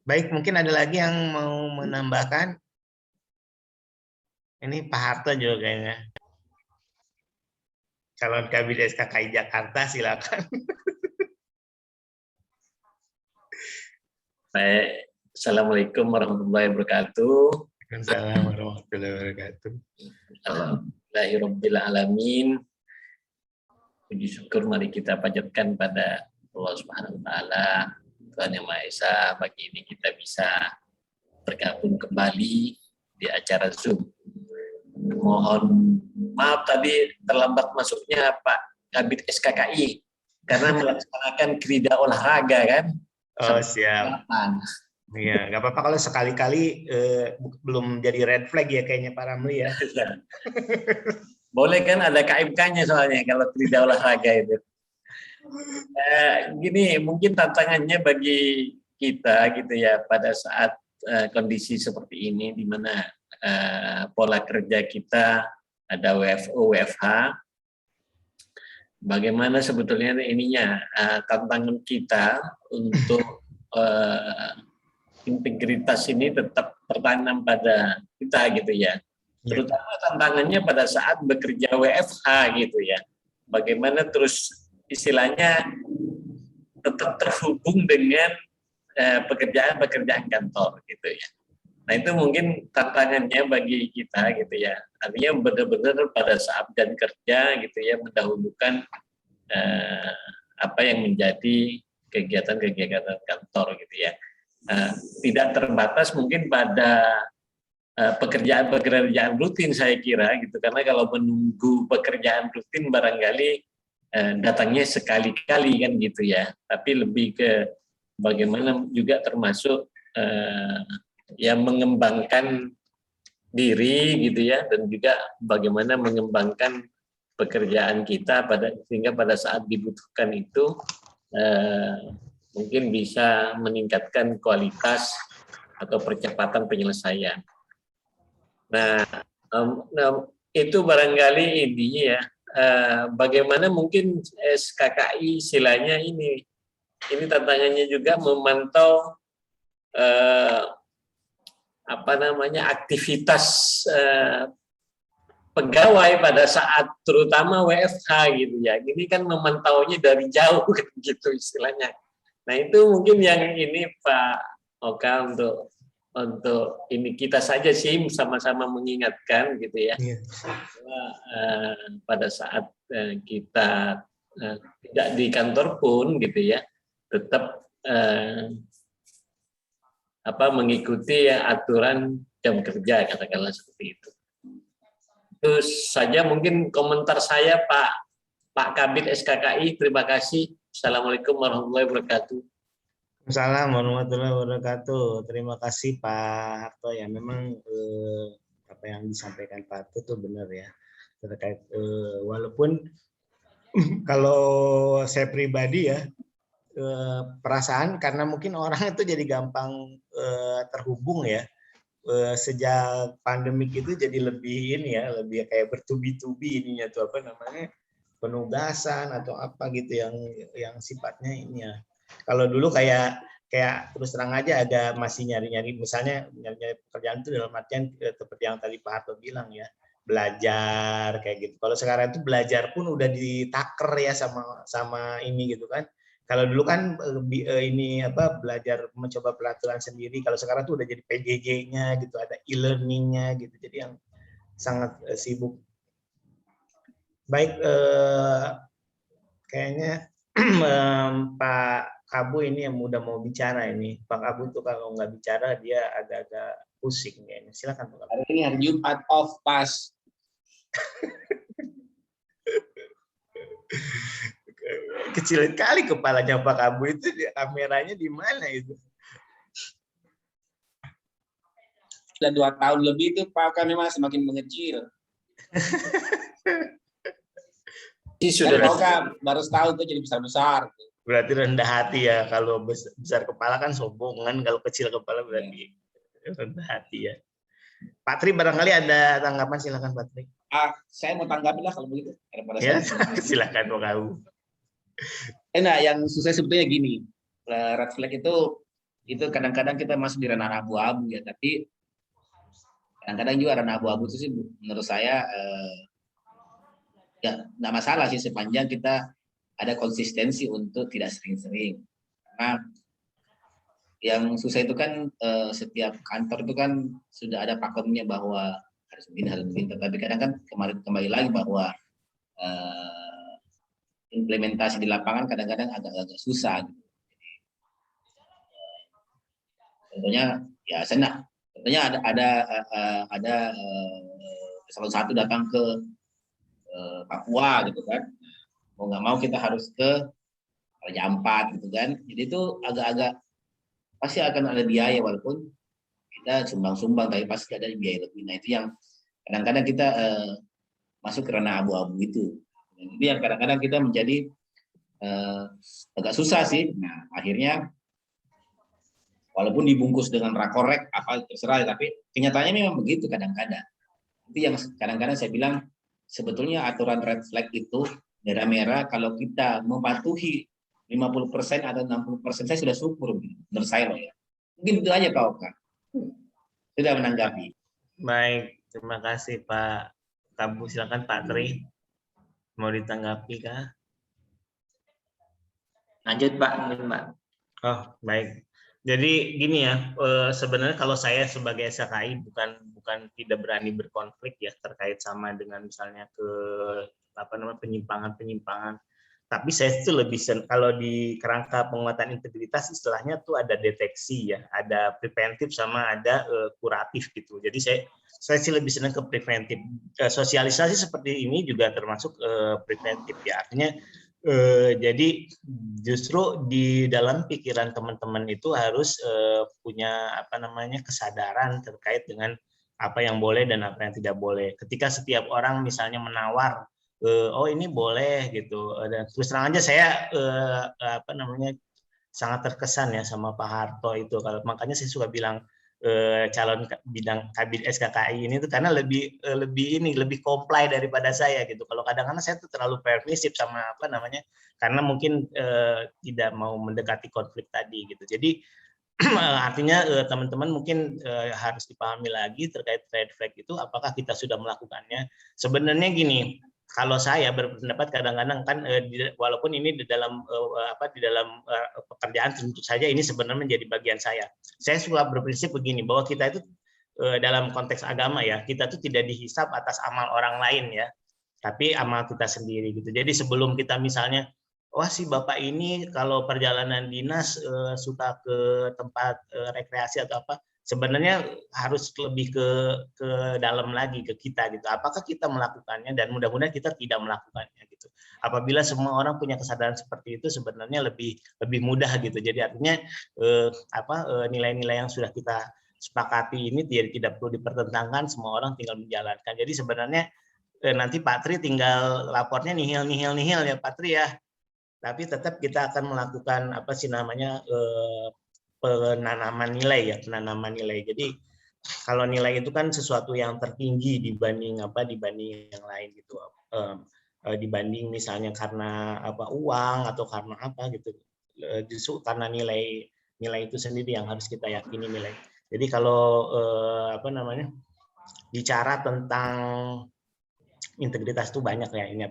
Baik, mungkin ada lagi yang mau menambahkan? Ini Pak Harto juga kayaknya. Calon Kabid SKKI Jakarta, silakan. Baik, Assalamualaikum warahmatullahi wabarakatuh. Waalaikumsalam warahmatullahi wabarakatuh. Alhamdulillahirabbil alamin. Puji syukur mari kita panjatkan pada Allah Subhanahu wa taala, Tuhan Yang Maha Esa, pagi ini kita bisa bergabung kembali di acara Zoom. Mohon maaf tadi terlambat masuknya Pak Kabid SKKI karena melaksanakan krida olahraga kan. Oh siap. Iya, nggak apa-apa kalau sekali-kali belum jadi red flag ya kayaknya Pak Ramli ya. Boleh kan ada KMK-nya soalnya kalau krida olahraga itu. Gini, mungkin tantangannya bagi kita gitu ya pada saat kondisi seperti ini di mana pola kerja kita ada WFO, WFH. Bagaimana sebetulnya ininya tantangan kita untuk integritas ini tetap tertanam pada kita gitu ya. Terutama tantangannya pada saat bekerja WFH gitu ya. Bagaimana terus istilahnya tetap terhubung dengan pekerjaan kantor gitu ya. Nah itu mungkin tantangannya bagi kita gitu ya. Artinya benar-benar pada saat jam kerja gitu ya mendahulukan apa yang menjadi kegiatan-kegiatan kantor gitu ya. Tidak terbatas mungkin pada pekerjaan rutin saya kira gitu, karena kalau menunggu pekerjaan rutin barangkali datangnya sekali-kali kan gitu ya, tapi lebih ke bagaimana juga termasuk yang mengembangkan diri gitu ya, dan juga bagaimana mengembangkan pekerjaan kita sehingga pada saat dibutuhkan itu mungkin bisa meningkatkan kualitas atau percepatan penyelesaian. Nah, itu barangkali intinya ya. Bagaimana mungkin SKKI istilahnya ini tantangannya juga memantau aktivitas pegawai pada saat terutama WFH gitu ya. Ini kan memantaunya dari jauh gitu istilahnya. Nah, itu mungkin yang ini Pak Oka untuk ini kita saja sih sama-sama mengingatkan gitu ya. Bahwa, pada saat kita tidak di kantor pun gitu ya, tetap mengikuti ya, aturan jam kerja, katakanlah seperti itu. Itu saja mungkin komentar saya Pak Kabid SKKI. Terima kasih. Assalamualaikum warahmatullahi wabarakatuh. Assalamualaikum warahmatullahi wabarakatuh. Terima kasih Pak Harto ya. Memang apa yang disampaikan Pak Harto itu benar ya. Terkait walaupun kalau saya pribadi ya perasaan karena mungkin orang itu jadi gampang terhubung ya. Sejak pandemik itu jadi lebih ini ya, lebih kayak bertubi-tubi ininya tuh apa namanya, penugasan atau apa gitu yang sifatnya ini ya. Kalau dulu kayak terus terang aja ada masih nyari-nyari, misalnya nyari pekerjaan itu dalam artian seperti yang tadi Pak Harto bilang ya, belajar kayak gitu. Kalau sekarang itu belajar pun udah ditaker ya sama ini gitu kan. Kalau dulu kan ini belajar mencoba pelatihan sendiri. Kalau sekarang tuh udah jadi PJJ-nya gitu, ada e-learning-nya gitu. Jadi yang sangat sibuk. Baik, kayaknya Pak Kabu ini yang udah mau bicara ini. Pak Kabu tuh kalau nggak bicara dia agak-agak pusing kayaknya. Silakan Pak Kabu. Hari ini hari Jumat off pas. Kecil kali kepalanya Pak Kabu itu, kameranya di mana itu? Sudah 2 tahun lebih itu Pak kami memang semakin mengecil. Sudah baru setahun tuh jadi besar-besar. Berarti rendah hati ya. Kalau besar kepala kan sombongan, kalau kecil kepala berarti rendah hati ya. Pak Tri barangkali ada tanggapan, silakan Pak Tri. Saya mau tanggapi lah kalau begitu. Ya, silakan Pak Kabu. Nah, yang susah sebetulnya gini, red flag itu kadang-kadang kita masuk di ranah abu-abu ya, tapi kadang-kadang juga ranah abu-abu itu sih menurut saya ya nggak masalah sih sepanjang kita ada konsistensi untuk tidak sering-sering. Karena yang susah itu kan setiap kantor itu kan sudah ada pakemnya bahwa harus begini, tapi kadang kan kembali lagi bahwa implementasi di lapangan kadang-kadang agak susah. Contohnya ya contohnya ada salah satu datang ke Papua gitu kan, mau nggak mau kita harus ke Raja Ampat gitu kan, jadi itu agak-agak pasti akan ada biaya walaupun kita sumbang-sumbang tapi pasti ada biaya lebih. Nah itu yang kadang-kadang kita masuk ke ranah abu-abu itu. Jadi yang kadang-kadang kita menjadi agak susah sih. Nah akhirnya walaupun dibungkus dengan rakorek apa terserah, tapi kenyataannya memang begitu kadang-kadang. Itu yang kadang-kadang saya bilang sebetulnya aturan red flag itu daerah merah kalau kita mematuhi 50% atau 60% saya sudah syukur menurut saya loh ya. Mungkin itu aja Pak Oka. Sudah menanggapi. Baik, terima kasih Pak Kabu. Silakan Pak Tri. Mau ditanggapi kah? Lanjut Pak, mungkin Pak. Oh, baik. Jadi gini ya, sebenarnya kalau saya sebagai SKKI bukan tidak berani berkonflik ya terkait sama dengan misalnya penyimpangan. Tapi saya itu lebih kalau di kerangka penguatan integritas istilahnya tuh ada deteksi ya, ada preventif sama ada kuratif gitu. Jadi saya sih lebih senang ke preventif. Sosialisasi seperti ini juga termasuk preventif ya. Artinya jadi justru di dalam pikiran teman-teman itu harus punya kesadaran terkait dengan apa yang boleh dan apa yang tidak boleh. Ketika setiap orang misalnya menawar, oh ini boleh gitu, dan terus terang aja saya sangat terkesan ya sama Pak Harto itu. Kalau makanya saya suka bilang calon bidang kabin SKKI ini tuh karena lebih comply daripada saya gitu. Kalau kadang-kadang saya tuh terlalu permisif sama apa namanya, karena mungkin tidak mau mendekati konflik tadi gitu. Jadi artinya teman-teman mungkin harus dipahami lagi terkait red flag itu, apakah kita sudah melakukannya. Sebenarnya gini, kalau saya berpendapat kadang-kadang kan walaupun ini di dalam pekerjaan tentu saja ini sebenarnya menjadi bagian saya. Saya suka berprinsip begini, bahwa kita itu dalam konteks agama ya, kita itu tidak dihisap atas amal orang lain ya, tapi amal kita sendiri gitu. Jadi sebelum kita misalnya, wah si bapak ini kalau perjalanan dinas suka ke tempat rekreasi atau apa, sebenarnya harus lebih ke dalam lagi ke kita gitu. Apakah kita melakukannya, dan mudah-mudahan kita tidak melakukannya gitu. Apabila semua orang punya kesadaran seperti itu, sebenarnya lebih mudah gitu. Jadi artinya nilai-nilai yang sudah kita sepakati ini tidak perlu dipertentangkan, semua orang tinggal menjalankan. Jadi sebenarnya nanti Pak Tri tinggal lapornya nihil ya Pak Tri ya. Tapi tetap kita akan melakukan penanaman nilai. Jadi kalau nilai itu kan sesuatu yang tertinggi dibanding yang lain gitu. Dibanding misalnya karena uang atau karena apa gitu. Justru karena nilai itu sendiri yang harus kita yakini nilai. Jadi kalau bicara tentang integritas itu banyak ya, ini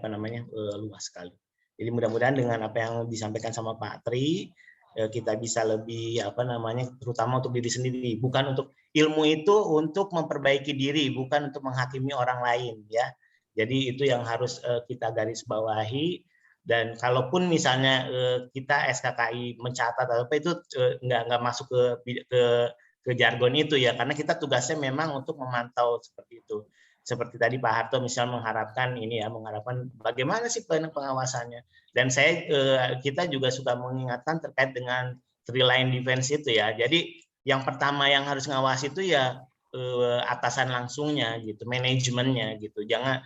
luas sekali. Jadi mudah-mudahan dengan apa yang disampaikan sama Pak Tri, kita bisa lebih terutama untuk diri sendiri, bukan untuk ilmu itu untuk memperbaiki diri, bukan untuk menghakimi orang lain ya. Jadi itu yang harus kita garis bawahi. Dan kalaupun misalnya kita SKKI mencatat atau apa, itu nggak masuk ke jargon itu ya, karena kita tugasnya memang untuk memantau seperti itu. Seperti tadi Pak Harto misalnya mengharapkan bagaimana sih pengawasannya. Dan kita juga suka mengingatkan terkait dengan 3 line defense itu ya. Jadi yang pertama yang harus ngawasi itu ya atasan langsungnya gitu, manajemennya gitu. Jangan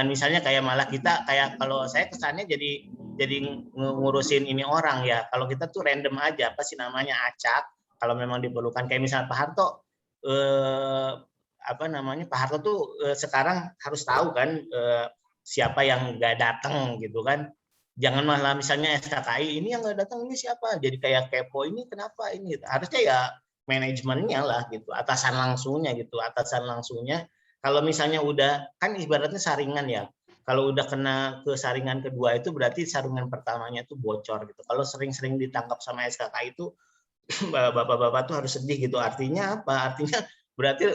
misalnya kayak malah kita kayak, kalau saya kesannya jadi ngurusin ini orang ya. Kalau kita tuh random aja, acak. Kalau memang diperlukan, kayak misalnya Pak Harto Pak Harto tuh sekarang harus tahu kan siapa yang nggak datang gitu kan. Jangan malah misalnya SKKI ini yang nggak datang ini siapa, jadi kayak kepo ini kenapa ini gitu. Harusnya ya manajemennya lah gitu, atasan langsungnya. Kalau misalnya udah, kan ibaratnya saringan ya, kalau udah kena ke saringan kedua itu berarti saringan pertamanya itu bocor gitu. Kalau sering-sering ditangkap sama SKKI itu bapak-bapak tuh harus sedih gitu. Artinya apa? Artinya berarti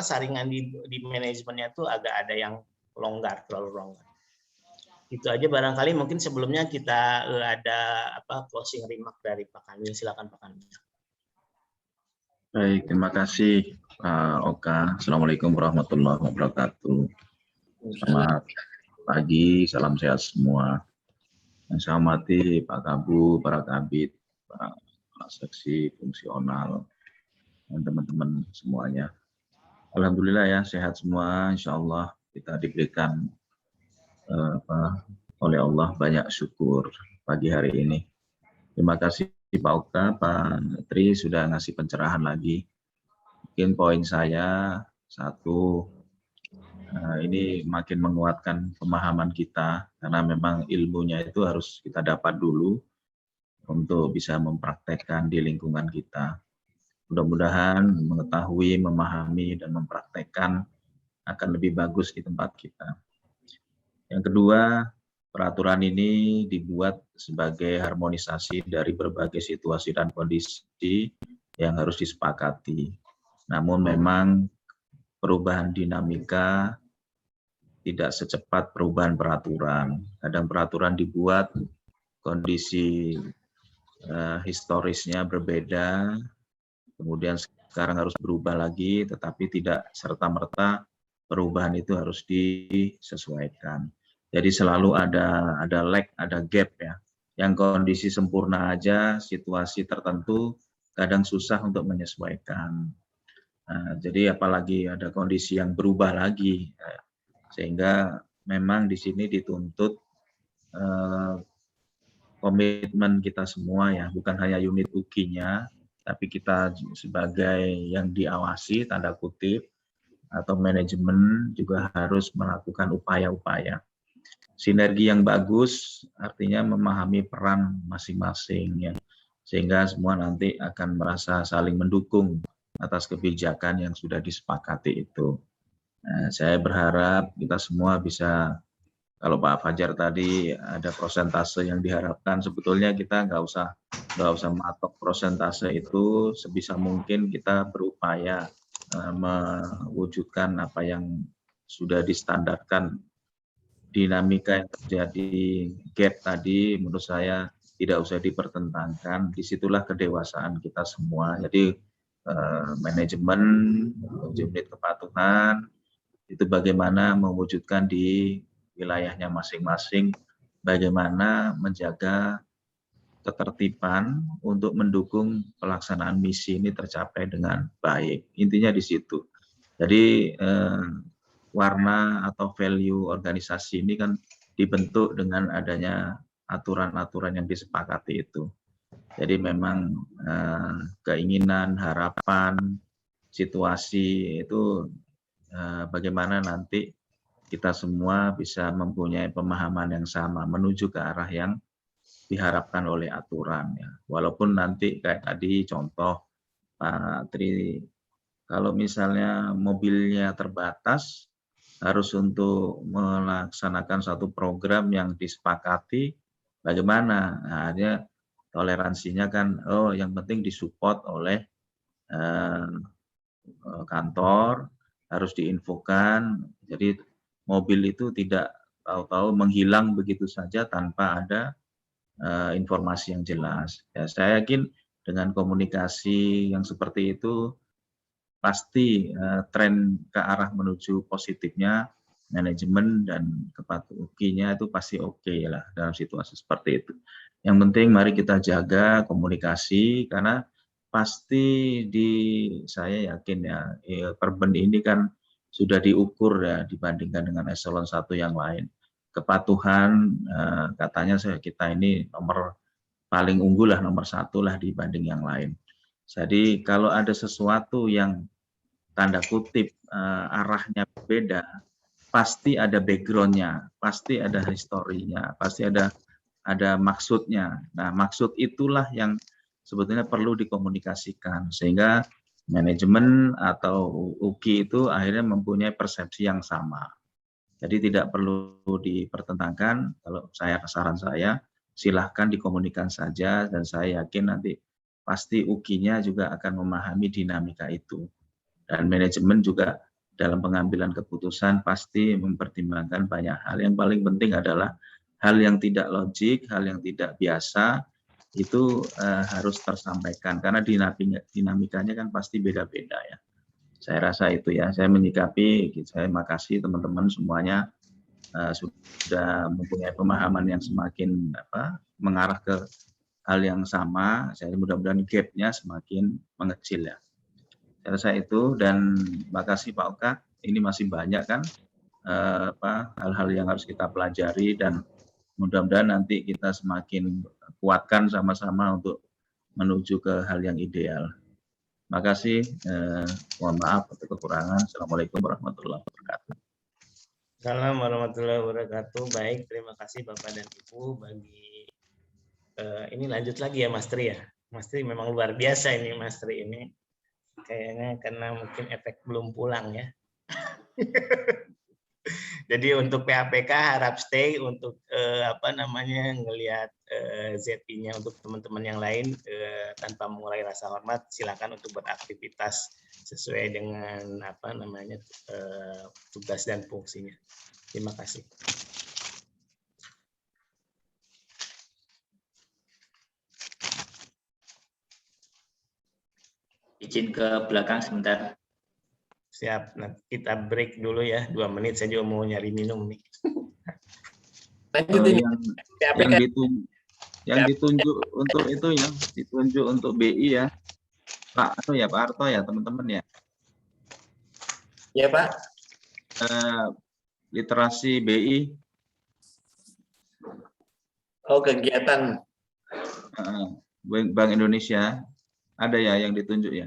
saringan di manajemennya tuh agak ada yang terlalu longgar. Itu aja barangkali. Mungkin sebelumnya kita ada closing remark dari Pak Kamil. Silakan Pak Kamil. Baik, terima kasih Pak Oka. Assalamualaikum warahmatullahi wabarakatuh. Selamat pagi, salam sehat semua. Yang saya hormati Pak Kabu, para kabit, Pak seksi fungsional, dan teman-teman semuanya. Alhamdulillah ya, sehat semua. Insya Allah kita diberikan oleh Allah banyak syukur pagi hari ini. Terima kasih Pak Oka, Pak Tri sudah ngasih pencerahan lagi. Mungkin poin saya satu, ini makin menguatkan pemahaman kita, karena memang ilmunya itu harus kita dapat dulu untuk bisa mempraktekkan di lingkungan kita. Mudah-mudahan mengetahui, memahami, dan mempraktekkan akan lebih bagus di tempat kita. Yang kedua, peraturan ini dibuat sebagai harmonisasi dari berbagai situasi dan kondisi yang harus disepakati. Namun memang perubahan dinamika tidak secepat perubahan peraturan. Kadang peraturan dibuat, kondisi historisnya berbeda, kemudian sekarang harus berubah lagi, tetapi tidak serta-merta perubahan itu harus disesuaikan. Jadi selalu ada lag, ada gap ya. Yang kondisi sempurna aja, situasi tertentu kadang susah untuk menyesuaikan. Nah, jadi apalagi ada kondisi yang berubah lagi, sehingga memang di sini dituntut komitmen kita semua ya, bukan hanya unit UKI-nya, tapi kita sebagai yang diawasi, tanda kutip, atau manajemen juga harus melakukan upaya-upaya. Sinergi yang bagus artinya memahami peran masing-masing, ya, sehingga semua nanti akan merasa saling mendukung atas kebijakan yang sudah disepakati itu. Nah, saya berharap kita semua bisa, kalau Pak Fajar tadi ada persentase yang diharapkan, sebetulnya kita nggak usah matok persentase itu, sebisa mungkin kita berupaya mewujudkan apa yang sudah distandarkan. Dinamika yang terjadi gap tadi menurut saya tidak usah dipertentangkan, disitulah kedewasaan kita semua. Jadi manajemen, unit kepatuhan, itu bagaimana mewujudkan di wilayahnya masing-masing, bagaimana menjaga ketertiban untuk mendukung pelaksanaan misi ini tercapai dengan baik. Intinya di situ. Jadi warna atau value organisasi ini kan dibentuk dengan adanya aturan-aturan yang disepakati itu. Jadi memang keinginan, harapan, situasi itu bagaimana nanti kita semua bisa mempunyai pemahaman yang sama menuju ke arah yang diharapkan oleh aturan, ya. Walaupun nanti kayak tadi contoh Pak Tri, kalau misalnya mobilnya terbatas, harus untuk melaksanakan satu program yang disepakati, bagaimana? Nah, dia toleransinya kan, oh yang penting disupport oleh kantor, harus diinfokan. Jadi mobil itu tidak tahu-tahu menghilang begitu saja tanpa ada informasi yang jelas. Ya, saya yakin dengan komunikasi yang seperti itu pasti tren ke arah menuju positifnya manajemen dan kepatuhinya itu pasti oke lah dalam situasi seperti itu. Yang penting mari kita jaga komunikasi, karena pasti saya yakin ya Perben ini kan sudah diukur ya dibandingkan dengan eselon 1 yang lain. Kepatuhan katanya kita ini paling unggul lah, nomor 1 lah dibanding yang lain. Jadi kalau ada sesuatu yang tanda kutip arahnya berbeda, pasti ada background-nya, pasti ada historinya, pasti ada maksudnya. Nah, maksud itulah yang sebetulnya perlu dikomunikasikan sehingga manajemen atau UKI itu akhirnya mempunyai persepsi yang sama. Jadi tidak perlu dipertentangkan. Kalau saran saya, silahkan dikomunikasikan saja, dan saya yakin nanti pasti UKI-nya juga akan memahami dinamika itu. Dan manajemen juga dalam pengambilan keputusan pasti mempertimbangkan banyak hal. Yang paling penting adalah hal yang tidak logik, hal yang tidak biasa, itu harus tersampaikan. Karena dinamikanya kan pasti beda-beda ya. Saya rasa itu ya, saya menyikapi, saya makasih teman-teman semuanya sudah mempunyai pemahaman yang semakin mengarah ke hal yang sama. Saya mudah-mudahan gap-nya semakin mengecil ya. Saya rasa itu, dan makasih Pak Oka, ini masih banyak kan hal-hal yang harus kita pelajari, dan mudah-mudahan nanti kita semakin kuatkan sama-sama untuk menuju ke hal yang ideal. Makasih, mohon maaf atas kekurangan. Assalamualaikum warahmatullahi wabarakatuh. Assalamualaikum warahmatullahi wabarakatuh. Baik, terima kasih Bapak dan Ibu bagi ini. Lanjut lagi ya Mas Tri ya. Mas Tri memang luar biasa ini Mas Tri ini. Kayaknya karena mungkin efek belum pulang ya. Jadi untuk PAPK harap stay untuk ngelihat ZI-nya untuk teman-teman yang lain tanpa mengurangi rasa hormat, silakan untuk beraktivitas sesuai dengan tugas dan fungsinya. Terima kasih. Izin ke belakang sebentar. Siap, nah, kita break dulu ya 2 menit, saya juga mau nyari minum nih. Yang ditunjuk untuk itu ya, ditunjuk untuk BI ya, Pak Arto ya teman-teman ya. Ya Pak. Literasi BI. Oh, kegiatan Bank Indonesia. Ada ya yang ditunjuk ya.